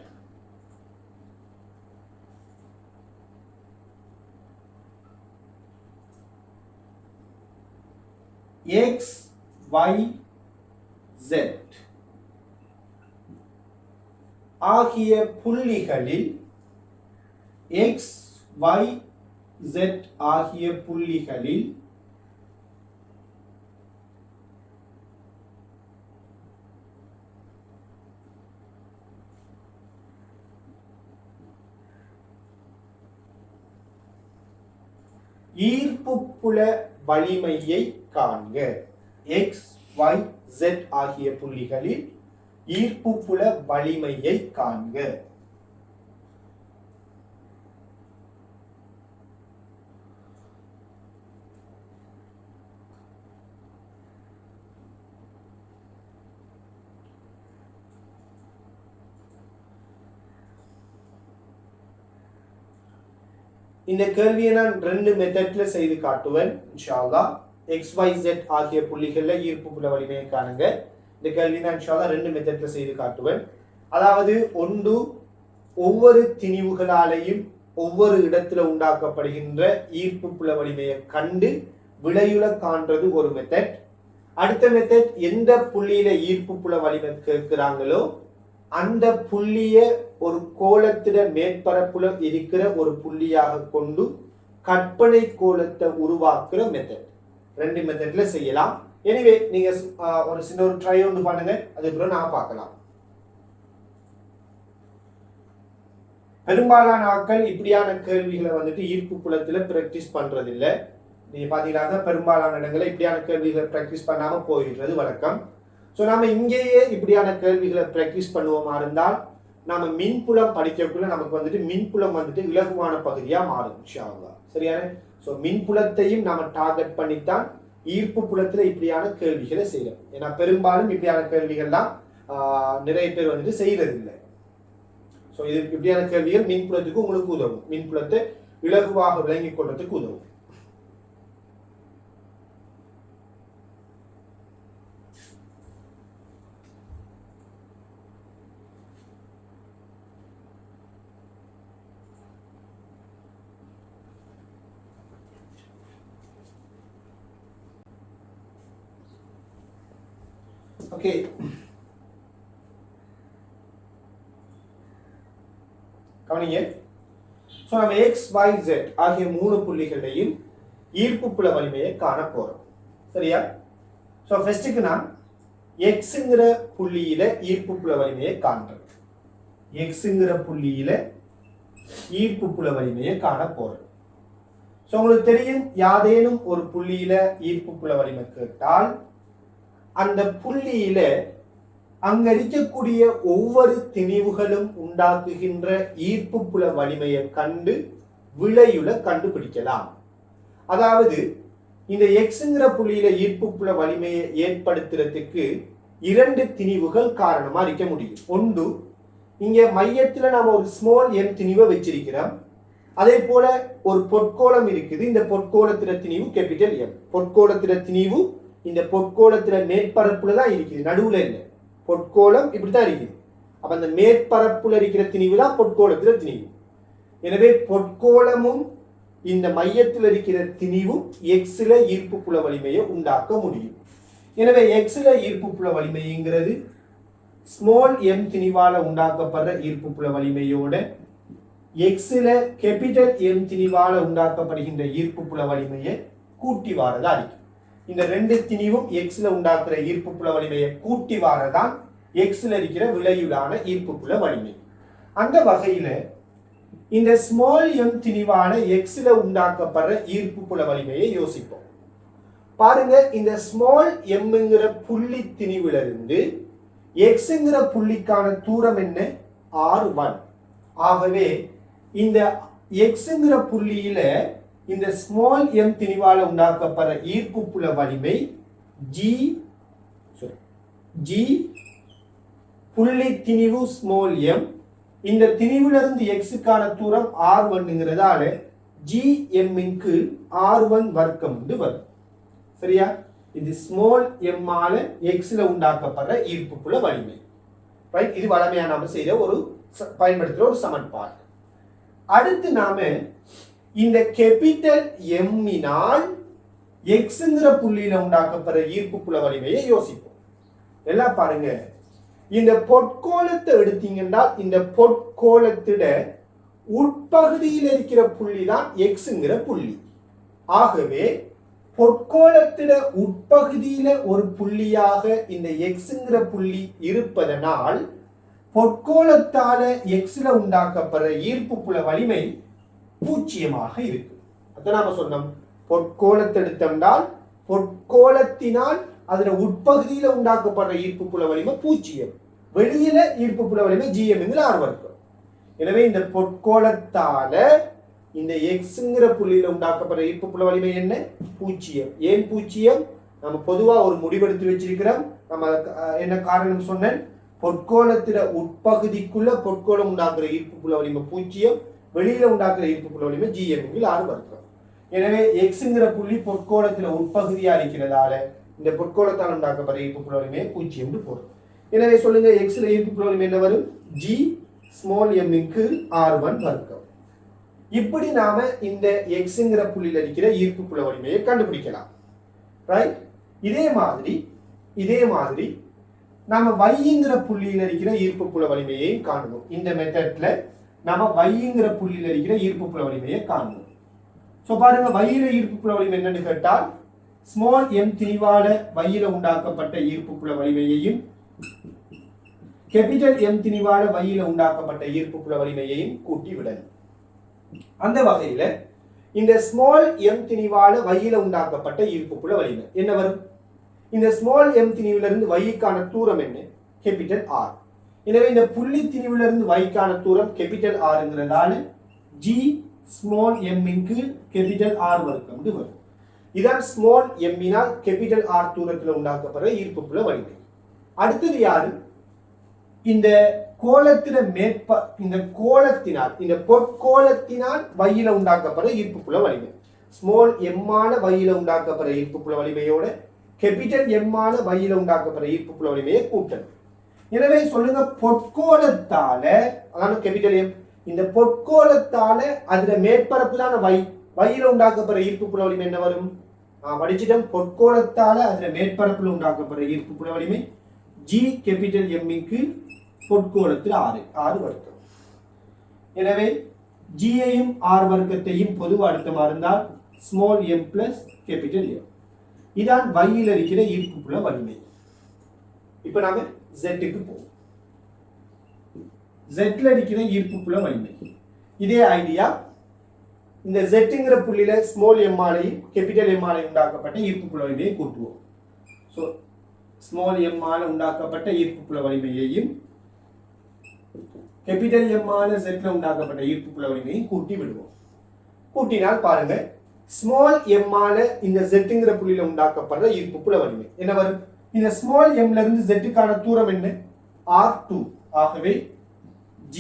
X, Y, Z ஆகிய புள்ளிகளில் ஈர்ப்புப்புல வலிமையை காண்க. X, Y, Z ஆகிய புள்ளிகளில் ஈர்ப்புப்புல வலிமையை காண்க. இந்த கேள்வியை நான் 2 மெத்தட்ல செய்து காட்டுவேன் இன்ஷா அல்லாஹ். XYZ ஆகிய புள்ளிகள்ல ஈர்ப்பு புல வலிமையை காணுங்க. இந்த கேள்வி நான் இன்ஷா அல்லாஹ் 2 மெத்தட்ல செய்து காட்டுவேன். அதாவது ஒன்று, ஒவ்வொரு திணிவுகளாலேயும் ஒவ்வொரு இடத்துல உண்டாக்கப்படுகின்ற ஈர்ப்பு புல வலிமையை கண்டு விடையுல காண்றது ஒரு மெத்தட். அடுத்த மெத்தட், எந்த புள்ளியில ஈர்ப்பு புல வலிமை கேட்கிறாங்களோ அந்த புள்ளிய ஒரு கோலத்திட மேற்பரப்புல இருக்கிற ஒரு புள்ளியாக கொண்டு கற்பனை கோலத்தை உருவாக்குற மெத்தட். ரெண்டு மெத்தட்ல செய்யலாம். எனிவே நீங்க ஒரு சின்ன ஒரு ட்ரை ஒன்று பண்ணுங்க, அதுக்கப்புறம் நான் பார்க்கலாம். பெரும்பாலான ஆட்கள் இப்படியான கேள்விகளை வந்துட்டு ஈர்ப்பு புலத்துல பிராக்டிஸ் பண்றதில்லை. நீங்க பாத்தீங்கன்னா பெரும்பாலான இடங்களை இப்படியான கேள்விகளை பிராக்டிஸ் பண்ணாம போயிடுறது வழக்கம். ஸோ நாம இங்கேயே இப்படியான கேள்விகளை பிராக்டிஸ் பண்ணுவோமா இருந்தால் நாம மின்புலம் படிக்கக்குள்ள நமக்கு வந்துட்டு மின்புலம் வந்துட்டு இலகுவான பகுதியா மாறும் இன்ஷா அல்லாஹ். சரியான? ஸோ மின்புலத்தையும் நாம டார்கெட் பண்ணித்தான் ஈர்ப்பு புலத்துல இப்படியான கேள்விகளை செய்யறோம். ஏன்னா பெரும்பாலும் இப்படியான கேள்விகள்லாம் நிறைய பேர் வந்துட்டு செய்யறதில்லை. ஸோ இது இப்படியான கேள்விகள் மின்புலத்துக்கு உங்களுக்கு உதவும், மின்புலத்தை இலகுவாக விளங்கிக் கொள்றதுக்கு உதவும். ஓகே, கவனிங்க. ஸோ நம்ம எக்ஸ் ஒய் ஜெட் ஆகிய மூணு புள்ளிகளையும் ஈர்ப்பு புல வலிமையை காண போறோம். சரியா? ஸோ ஃபர்ஸ்ட்டுக்கு நான் எக்ஸுங்கிற புள்ளியில ஈர்ப்பு புல வலிமையை காண்றேன். எக்ஸுங்கிற புள்ளியில ஈர்ப்பு புல வலிமையை காண போறேன். ஸோ உங்களுக்கு தெரியும், யாதேனும் ஒரு புள்ளியில ஈர்ப்பு புல வலிமை கேட்டால் அந்த புள்ளியில அங்க இருக்கக்கூடிய ஒவ்வொரு திணிவுகளும் உண்டாக்குகின்ற ஈர்ப்பு புல வலிமையை கண்டு விளையுல கண்டுபிடிக்கலாம். அதாவது இந்த எக்ஸ்ங்கிற புள்ளியில ஈர்ப்பு புல வலிமையை ஏற்படுத்துறதுக்கு இரண்டு திணிவுகள் காரணமா இருக்க முடியும். ஒன்று, இங்க மையத்துல நாம ஒரு ஸ்மால் எம் திணிவை வச்சிருக்கிறோம். அதே போல ஒரு பொற்கோளம் இருக்குது. இந்த பொற்கோளத்தில திணிவு கேபிட்டல் எம். பொற்கோளத்தில திணிவு இந்த பொற்கோளத்தில மேற்பரப்புல தான் இருக்குது, நடுவுல இல்லை. பொற்கோளம் இப்படித்தான் இருக்குது. அப்ப அந்த மேற்பரப்புல இருக்கிற திணிவு தான் பொற்கோளத்தில திணிவு. எனவே பொற்கோளமும் இந்த மையத்தில் இருக்கிற திணிவும் எக்ஸ்ல ஈர்ப்பு புல வலிமையை உண்டாக்க முடியும். எனவே எக்ஸ்ல ஈர்ப்பு புல வலிமைங்கிறது ஸ்மால் எம் திணிவால உண்டாக்கப்படுற ஈர்ப்பு புல வலிமையோட எக்ஸ்ல கேபிட்டல் எம் திணிவால உண்டாக்கப்படுகின்ற ஈர்ப்பு புல வலிமையை கூட்டி வாரதா இருக்கு. இந்த ரெண்டு திணிவும் எக்ஸ்ல உண்டாக்குற ஈர்ப்பு புல வலிமையை கூட்டி வாரதான் எக்ஸ்ல இருக்கிற விளையுளான ஈர்ப்பு புல வலிமை. அந்த வகையில இந்த ஸ்மால் எம் திணிவான எக்ஸ்ல உண்டாக்கப்படுற ஈர்ப்பு புல வலிமையை யோசிப்போம். பாருங்க, இந்த ஸ்மால் எம்ங்கிற புள்ளி திணிவிலிருந்து எக்ஸ்ங்கிற புள்ளிக்கான தூரம் என்ன? R1. ஆகவே இந்த எக்ஸ்ங்கிற புள்ளியில இந்த ஸ்மால் எம் திணிவால உண்டாக்கப்படுற ஈர்ப்பு புல வலிமை G புள்ளி திணிவு ஸ்மால் எம். இந்த திணிவிலிருந்து எக்ஸுக்கான தூரம் R1ங்கிறதால GM-க்கு R1 வர்க்கம் வரும். சரியா? இது ஸ்மால் எம் ஆல எக்ஸ்ல உண்டாக்கப்படுற ஈர்ப்பு புல வலிமை. ரைட்? இது வலிமையா நாம செய்த ஒரு பயன்படுத்துற ஒரு சமன்பாடு. அடுத்து நாம இந்த கேபிட்டல் எம்மினால் எக்ஸ்ங்கிற புள்ளியில உண்டாக்கப்படுற ஈர்ப்பு புல வலிமையை யோசிப்போம். எல்லாம் பாருங்க, இந்த பொற்கோளத்தை எடுத்தீங்கன்னா இந்த பொற்கோளத்திட உட்பகுதியில் இருக்கிற புள்ளி தான் எக்ஸ்ங்கிற புள்ளி. ஆகவே பொற்கோளத்திட உட்பகுதியில ஒரு புள்ளியாக இந்த எக்ஸ்ங்கிற புள்ளி இருப்பதனால் பொற்கோளத்தால எக்ஸ்ல உண்டாக்கப்படுற ஈர்ப்பு புல வலிமை பூஜ்ஜியமாக இருக்கு. அதான் நாம சொன்னோம், பொற்கோளத்தை எடுத்தால் பொற்கோளத்தினால் அதுல உட்பகுதியில உண்டாக்கப்படுற ஈர்ப்பு புல வலிமை பூஜ்ஜியம், வெளியில ஈர்ப்பு புல வலிமை GM இருக்கும். எனவே இந்த பொற்கோளத்தால இந்த எக்ஸ்ங்கிற புள்ளியில உண்டாக்கப்படுற ஈர்ப்பு புல வலிமை என்ன? பூஜ்ஜியம். ஏன் பூஜ்ஜியம்? நம்ம பொதுவா ஒரு முடிவெடுத்து வச்சிருக்கிறோம். நம்ம என்ன காரணம் சொன்னேன்? பொற்கோளத்தில உட்பகுதிக்குள்ள பொற்கோளம் உண்டாக்குற ஈர்ப்பு புல வலிமை பூஜ்ஜியம், வெளியில உண்டாக்குற ஈர்ப்பு புல வலிமை GM இருக்கும். எனவே எக்ஸ்ங்கிற புள்ளி பொற்கோளத்தில உட்பகுதியா இருக்கிறதால இந்த பொற்கோளத்தால் உண்டாக்கப்படுற ஈர்ப்பு புல வலிமை பூஜ்ஜியம் போடும். எனவே சொல்லுங்க, எக்ஸ்ல ஈர்ப்பு புல வலிமை என்ன வரும்? G(m)க்கு R1 வர்க்கம். இப்படி நாம இந்த எக்ஸ்ங்கிற புள்ளியில் இருக்கிற ஈர்ப்பு புல வலிமையை கண்டுபிடிக்கலாம். ரைட்? இதே மாதிரி நாம வைங்கிற புள்ளியில் இருக்கிற ஈர்ப்பு புல வலிமையையும் காணுவோம். இந்த மெத்தட்ல நாம வைங்கிற புள்ளியில் இருக்கிற ஈர்ப்பு புல வலிமையை காணுவோம். ஸோ பாருங்க, வையில ஈர்ப்பு புல வலிமை என்னன்னு கேட்டால் ஸ்மால் எம் திணிவால வையில உண்டாக்கப்பட்ட ஈர்ப்பு புல வலிமையையும் கேபிட்டல் எம் திணிவால வையில உண்டாக்கப்பட்ட ஈர்ப்பு புல வலிமையையும் கூட்டி விடணும். அந்த வகையில இந்த ஸ்மால் எம் திணிவால வையில உண்டாக்கப்பட்ட ஈர்ப்பு புல வலிமை என்ன வரும்? இந்த ஸ்மால் எம் திணிவிலிருந்து வைக்கான தூரம் என்ன? Capital R. எனவே இந்த புள்ளி திணிவிலிருந்து வைக்கான தூரம் கேபிட்டல் ஆர்ங்கிறதால ஜி ஸ்மால் எம்மிற்கு கேபிட்டல் ஆர் வர்க்கம் வரும். இதான் ஸ்மால் எம்மினால் கேபிட்டல் ஆர் தூரத்தில் உண்டாக்கப்படுற ஈர்ப்பு புல வலிமை. அடுத்தது யாரு? இந்த கோலத்தின இந்த கோலத்தினால், இந்த பொற்கோலத்தினால் வையில உண்டாக்கப்படுற ஈர்ப்பு புல வலிமை. ஸ்மால் எம்மான வையில உண்டாக்கப்படுற ஈர்ப்பு புல வலிமையோட கேபிட்டல் எம்மான வையில உண்டாக்கப்படுற ஈர்ப்பு புல வலிமையை கூட்டணும். எனவே சொல்லுங்க, பொற்கோலத்தால, அதாவது கேபிட்டல் எம், இந்த பொற்கோலத்தால அதுல மேற்பரப்பு தான வையில உண்டாக்கப்படுற ஈர்ப்பு புல வலிமை என்ன வரும்? படிச்சிட்டோம். பொற்கோலத்தால அதுல மேற்பரப்புல உண்டாக்கப்படுற ஈர்ப்பு புல வலிமை ஜி கேபிட்டல் எம்மிற்கு பொற்கோலத்தில் ஆறு வர்க்கம். எனவே ஜியையும் ஆர் வர்க்கத்தையும் பொதுவாக அழுத்தமா இருந்தால் small M plus capital M. இதான் வையில் இருக்கிற ஈர்ப்பு புல வலிமை. இப்ப நாம ஜெட்டுக்கு போவோம். ஜெட்ல இருக்கிற ஈர்ப்பு புல வலிமை இதே ஐடியா. இந்த ஜெட்டுங்கிற புள்ளியில ஸ்மால் எம் ஆலையும் கேபிட்டல் எம் ஆலையும் உண்டாக்கப்பட்ட ஈர்ப்பு புல வலிமையை கூட்டுவோம். ஸோ ஸ்மால் எம் ஆல உண்டாக்கப்பட்ட ஈர்ப்பு புல வலிமையையும் கேபிட்டல் எம் ஆல ஜெட்ல உண்டாக்கப்பட்ட ஈர்ப்பு புல வலிமையையும் கூட்டி விடுவோம். கூட்டினால் பாருங்க, ஸ்மால் எம் ஆல இந்த ஜெட்டுங்கிற புள்ளியில உண்டாக்கப்படுற ஈர்ப்பு புல வலிமை என்ன வரும்? இந்த ஸ்மால் எம்ல இருந்து ஜெட்டுக்கான தூரம் என்ன? R2. ஆகவே G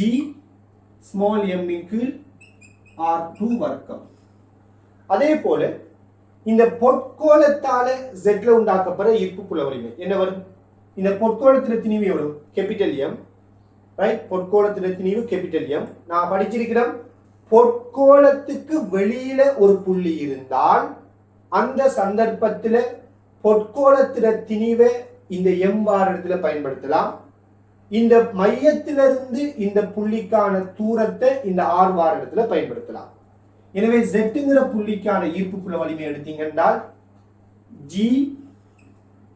ஸ்மால் எம்மிற்கு R2 வர்க்கம். அதே போல இந்த பொற்கோலத்தால ஜெட்ல உண்டாக்கப்படுற ஈர்ப்பு புல வலிமை என்ன வரும்? இந்த பொற்கோலத்தில திணிவு எவ்வளவு? Capital M. ரைட், பொற்கோலத்தில திணிவு கேபிட்டல் எம். நான் படிச்சிருக்கிறேன், பொற்கோலத்துக்கு வெளியில ஒரு புள்ளி இருந்தால் அந்த சந்தர்ப்பத்தில் பொற்கோலத்தில திணிவை இந்த எம் பார் இடத்துல பயன்படுத்தலாம். இந்த மையத்திலிருந்து இந்த புள்ளிக்கான தூரத்தை இந்த ஆர் பார் இடத்துல பயன்படுத்தலாம். எனவே ஜெட்டுங்கிற புள்ளிக்கான ஈர்ப்பு புல வலிமை எடுத்தீங்கன்றால் ஜி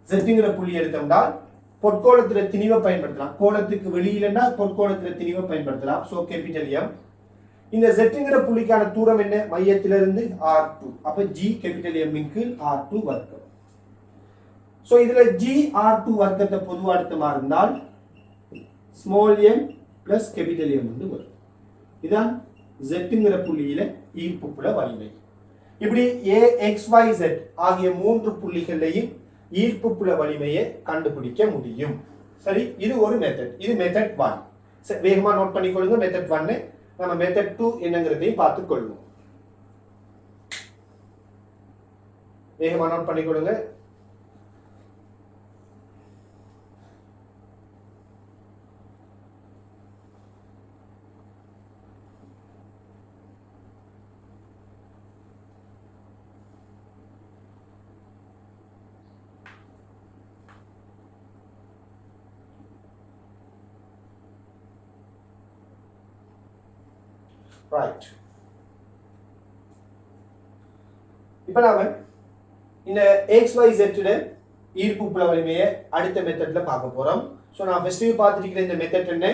ஜெட்டுங்கிற புள்ளி எடுத்தோம்னால் பொற்கோலத்தில திணிவை பயன்படுத்தலாம். கோலத்துக்கு வெளியிலன்னா பொற்கோலத்தில திணிவை பயன்படுத்தலாம். So capital M. இந்த ஜெட்டுங்கிற புள்ளிக்கான தூரம் என்ன? மையத்திலிருந்து R2. அப்ப G கேபிட்டல் M இன்கு R2 வர்க்கம். சோ இதுல G R2 வர்க்கத்தை பொதுவா எடுத்தமா இருந்தால் small m plus capital M வந்து வரும். இதான் ஜெட்டுங்கிற புள்ளியில ஈர்ப்பு புல வலிமை. இப்படி A, X, Y, Z ஆகிய மூன்று புள்ளிகளையும் ஈர்ப்பு புல வலிமையை கண்டுபிடிக்க முடியும். சரி, இது ஒரு மெத்தட். இது மெத்தட் 1. வேகமா நோட் பண்ணிக்கொள்ளுங்க. மெத்தட் 1 நம்ம மெத்தட் 2 என்னங்கிறதையும் பார்த்துக் கொள்வோம். வேகமா நோட் பண்ணிக்கொள்ளுங்க. ரைட், இப்போ நாம இந்த XYZ ஈர்ப்பு புல வலிமையை அடுத்த மெத்தட்ல பார்க்க போறோம். ஸோ நான் ஃபர்ஸ்ட் பார்த்துருக்கிற இந்த மெத்தட் என்ன?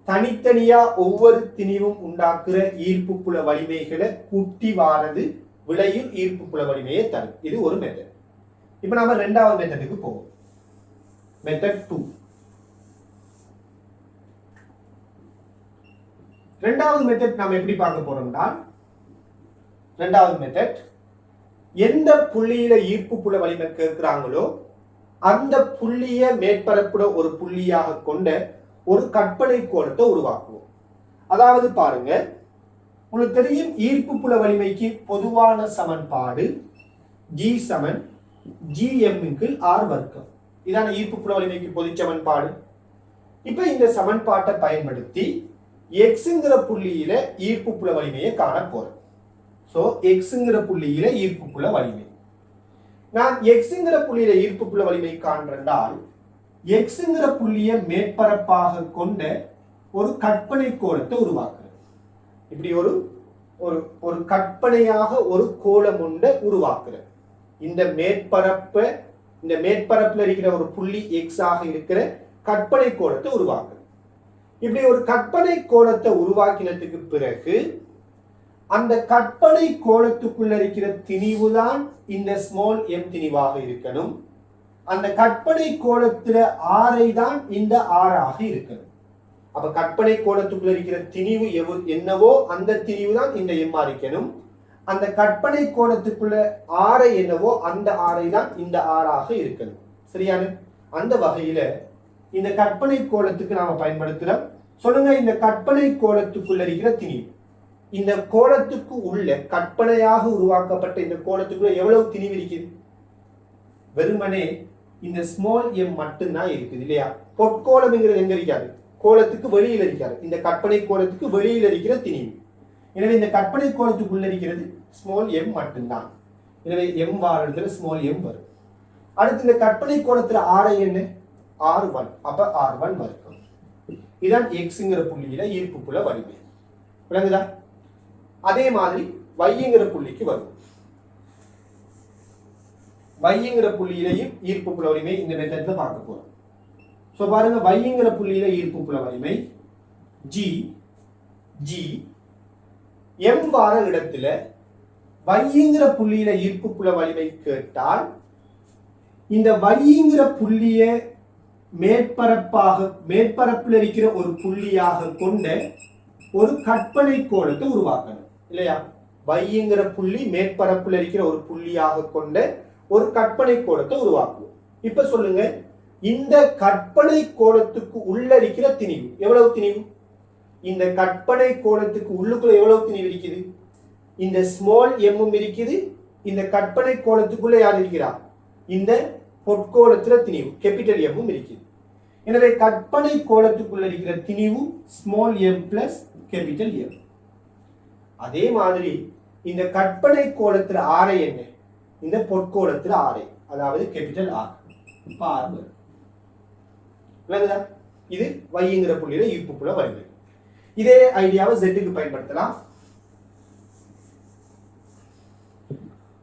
தனித்தனியா ஒவ்வொரு திணிவும் உண்டாக்குற ஈர்ப்பு புல வலிமைகளை கூட்டி வாரது விளையும் ஈர்ப்பு புல வலிமையை தரும். இது ஒரு மெத்தட். இப்போ நாம ரெண்டாவது மெத்தடுக்கு போவோம். மெத்தட் 2. ரெண்டாவது மெத்தட் நாம எப்படி பார்க்க போறோம்னா, ரெண்டாவது மெத்தட் எந்த புள்ளியில ஈர்ப்பு புல வலிமை கேட்கிறாங்களோ அந்த புள்ளிய மேற்பரப்புட ஒரு புள்ளியாக கொண்ட ஒரு கற்பனை கோணத்தை உருவாக்குவோம். அதாவது பாருங்க, உங்களுக்கு தெரியும் ஈர்ப்பு புல வலிமைக்கு பொதுவான சமன்பாடு G சமன் GM க்கு R வர்க்கம். இதான ஈர்ப்பு புல வலிமைக்கு பொது சமன்பாடு. இப்ப இந்த சமன்பாட்டை பயன்படுத்தி எக்ஸ்ங்கிற புள்ளியில ஈர்ப்பு புல வலிமையை காண போறோம். சோ எக்ஸ்ங்கிற புள்ளியில ஈர்ப்பு புல வலிமை. நான் எக்ஸ்ங்கிற புள்ளியில ஈர்ப்பு புல வலிமை காண்றால் எக்ஸ்ங்கிற புள்ளியை மேற்பரப்பாக கொண்ட ஒரு கற்பனை கோலத்தை உருவாக்குறது. இப்படி ஒரு ஒரு ஒரு கற்பனையாக ஒரு கோலம் ஒன்றை உருவாக்குறது. இந்த மேற்பரப்புல இருக்கிற ஒரு புள்ளி எக்ஸ் ஆக இருக்கிற கற்பனை கோலத்தை உருவாக்குறது. இப்படி ஒரு கற்பனை கோலத்தை உருவாக்கினதுக்கு பிறகு அந்த கற்பனை கோலத்துக்குள்ள இருக்கிற திணிவு தான் இந்த ஸ்மால் எம் திணிவாக இருக்கணும். அந்த கற்பனை கோலத்துல ஆரை தான் இந்த ஆறாக இருக்கணும். அப்ப கற்பனை கோலத்துக்குள்ள இருக்கிற திணிவு என்னவோ அந்த திணிவு தான் இந்த எம்மா இருக்கணும். அந்த கற்பனை கோலத்துக்குள்ள ஆரை என்னவோ அந்த ஆரை தான் இந்த ஆறாக இருக்கணும். சரியான அந்த வகையில இந்த கற்பனை கோலத்துக்கு நாம பயன்படுத்துறோம். சொல்லுங்க, இந்த கற்பனை கோலத்துக்குள்ள இருக்கிற திணிவு, இந்த கோலத்துக்கு உள்ள கற்பனையாக உருவாக்கப்பட்ட இந்த கோலத்துக்குள்ள எவ்வளவு திணிவு இருக்குது? வெறுமனே இந்த ஸ்மால் எம் மட்டும்தான் இருக்குது இல்லையா? பொற்கோலம்ங்கிறது எங்க இருக்காது? கோலத்துக்கு வெளியில் இருக்காது. இந்த கற்பனை கோலத்துக்கு வெளியில் இருக்கிற திணிவு. எனவே இந்த கற்பனை கோலத்துக்குள்ள இருக்கிறது ஸ்மால் எம் மட்டும்தான். எனவே எம் வாரத்துல ஸ்மால் எம் வரும். அடுத்து இந்த கற்பனை கோலத்துல ஆரை என்ன? R1. அப்ப R1 வரும். இதான் எக்ஸ்ங்கிற புள்ளியில ஈர்ப்பு புல வலிமை. விளங்குதா? அதே மாதிரி வைங்கிற புள்ளிக்கு வரும். வைங்கிற புள்ளியிலையும் ஈர்ப்பு புல வலிமை இந்த மெத்தட்ல பார்க்க போறோம். சோ பாருங்க, வைங்கிற புள்ளியில ஈர்ப்பு புல வலிமை G எம் வார இடத்துல வைங்கிற புள்ளியில ஈர்ப்பு புல வலிமை கேட்டால் இந்த வைங்கிற புள்ளிய மேற்பரப்பில் இருக்கிற ஒரு புள்ளியாக கொண்ட ஒரு கற்பனை கோலத்தை உருவாக்கணும் இல்லையா? வைங்கிற புள்ளி மேற்பரப்பில் இருக்கிற ஒரு புள்ளியாக கொண்ட ஒரு கற்பனை கோலத்தை உருவாக்குவோம். இப்ப சொல்லுங்க, இந்த கற்பனை கோலத்துக்கு உள்ள இருக்கிற திணிவு எவ்வளவு திணிவு? இந்த கற்பனை கோலத்துக்கு உள்ளுக்குள்ள எவ்வளவு திணிவு இருக்குது? இந்த ஸ்மால் எம்மும் இருக்குது. இந்த கற்பனை கோலத்துக்குள்ள யார் இருக்கிறா? இந்த பொற்கோலத்துல திணிவு கேபிட்டல் எம்மும் இருக்குது. எனவே கற்பனை கோலத்துக்குள்ள இருக்கிற திணிவு small M plus capital M. அதே மாதிரி இந்த கற்பனை கோலத்துல ஆரை என்ன? இந்த பொற்கோலத்துல ஆரை, அதாவது கேபிட்டல் ஆர். இது வைங்கிற புள்ளியில ஈர்ப்பு புல வலிமை. இதே ஐடியாவை ஜெட்டுக்கு பயன்படுத்தலாம்.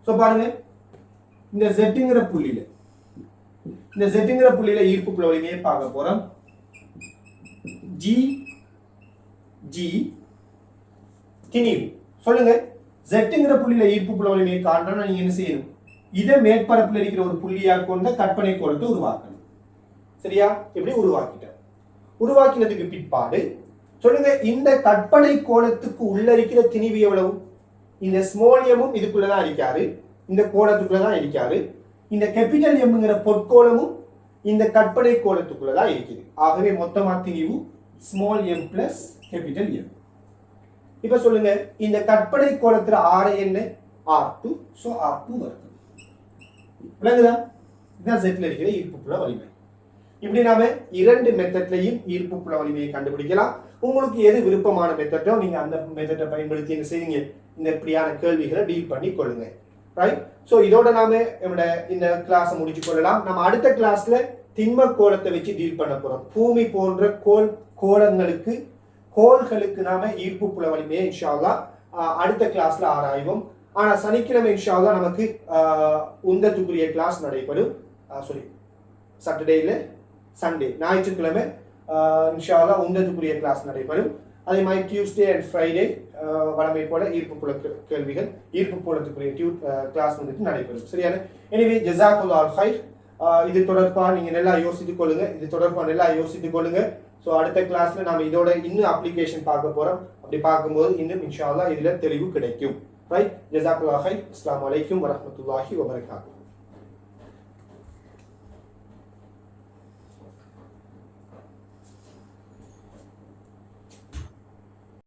சோ பாருங்க, இந்த ஜெட்டுங்கிற புள்ளியில ஈர்ப்பு புல வலிமையை பார்க்க போறோம். ஜி திணிவு. சொல்லுங்க, ஜெட்டுங்கிற புள்ளியில ஈர்ப்பு புல வலிமையை காணணும்னா நீங்க என்ன செய்யணும்? இதை மேற்பரப்பில் இருக்கிற ஒரு புள்ளியாக கொண்ட கற்பனை கோலத்தை உருவாக்கணும். சரியா? எப்படி உருவாக்கினதுக்கு பிற்பாடு சொல்லுங்க, இந்த கற்பனை கோலத்துக்கு உள்ள இருக்கிற திணிவு எவ்வளவு? இந்த ஸ்மால் எம்மும் இதுக்குள்ளதான் இருக்காரு, இந்த கோலத்துக்குள்ளதான் இருக்காரு. இந்த கேபிட்டல் எம்ங்கிற பொற்கோலமும் இந்த கற்பனை கோலத்துக்குள்ளதான் இருக்குது. ஆகவே மொத்தமா திணிவு small M plus capital M. இப்ப சொல்லுங்க, இந்த கற்பனை கோலத்துல ஆரை என்ன? R2. சோ R2 வரும். விளங்குதா? இதுதான் செட்ல இருக்கிற ஈர்ப்பு புல வலிமை. இப்படி நாம இரண்டு மெத்தட்லையும் ஈர்ப்பு புல வலிமையை கண்டுபிடிக்கலாம். உங்களுக்கு எது விருப்பமான மெத்தட்டோ நீங்க அந்த மெத்தட்டை பயன்படுத்தி என்ன செய்யுங்க, இந்த இப்படியான கேள்விகளை டீல் பண்ணி கொள்ளுங்க. ரைட்? சோ இதோட நாம நம்மளோட இந்த கிளாஸை முடிச்சு கொள்ளலாம். நம்ம அடுத்த கிளாஸ்ல திண்ம கோலத்தை வச்சு டீல் பண்ண போறோம். பூமி போன்ற கோள்களுக்கு நாம ஈர்ப்பு புல வலிமையை இன்ஷா அல்லாஹ் அடுத்த கிளாஸ்ல ஆராய்வோம். ஆனா சனிக்கிழமை இன்ஷா அல்லாஹ் நமக்கு உந்தத்துக்குரிய கிளாஸ் நடைபெறும். சாட்டர்டேல சண்டே, ஞாயிற்றுக்கிழமை இன்ஷா அல்லாஹ் உந்தத்துக்குரிய கிளாஸ் நடைபெறும். அதே மாதிரி டியூஸ்டே அண்ட் ஃப்ரைடே வழமை போல ஈர்ப்பு புல கேள்விகள், ஈர்ப்பு புலத்துக்குரிய கிளாஸ் வந்துட்டு நடைபெறும். சரியான? எனவே ஜஸாக்குல்லாஹ் ஹைர். இது தொடர்பாக நீங்க நல்லா யோசித்துக் கொள்ளுங்க. ஸோ அடுத்த கிளாஸ்ல நாம இதோட இன்னும் அப்ளிகேஷன் பார்க்க போறோம். அப்படி பார்க்கும்போது இன்னும் இன்ஷா அல்லாஹ் இதுல தெளிவு கிடைக்கும். ரைட்? ஜஸாக்குல்லாஹ் ஹைர். அஸ்ஸலாமு அலைக்கும் வரஹ்மத்துல்லாஹி வபரகாத்துஹு.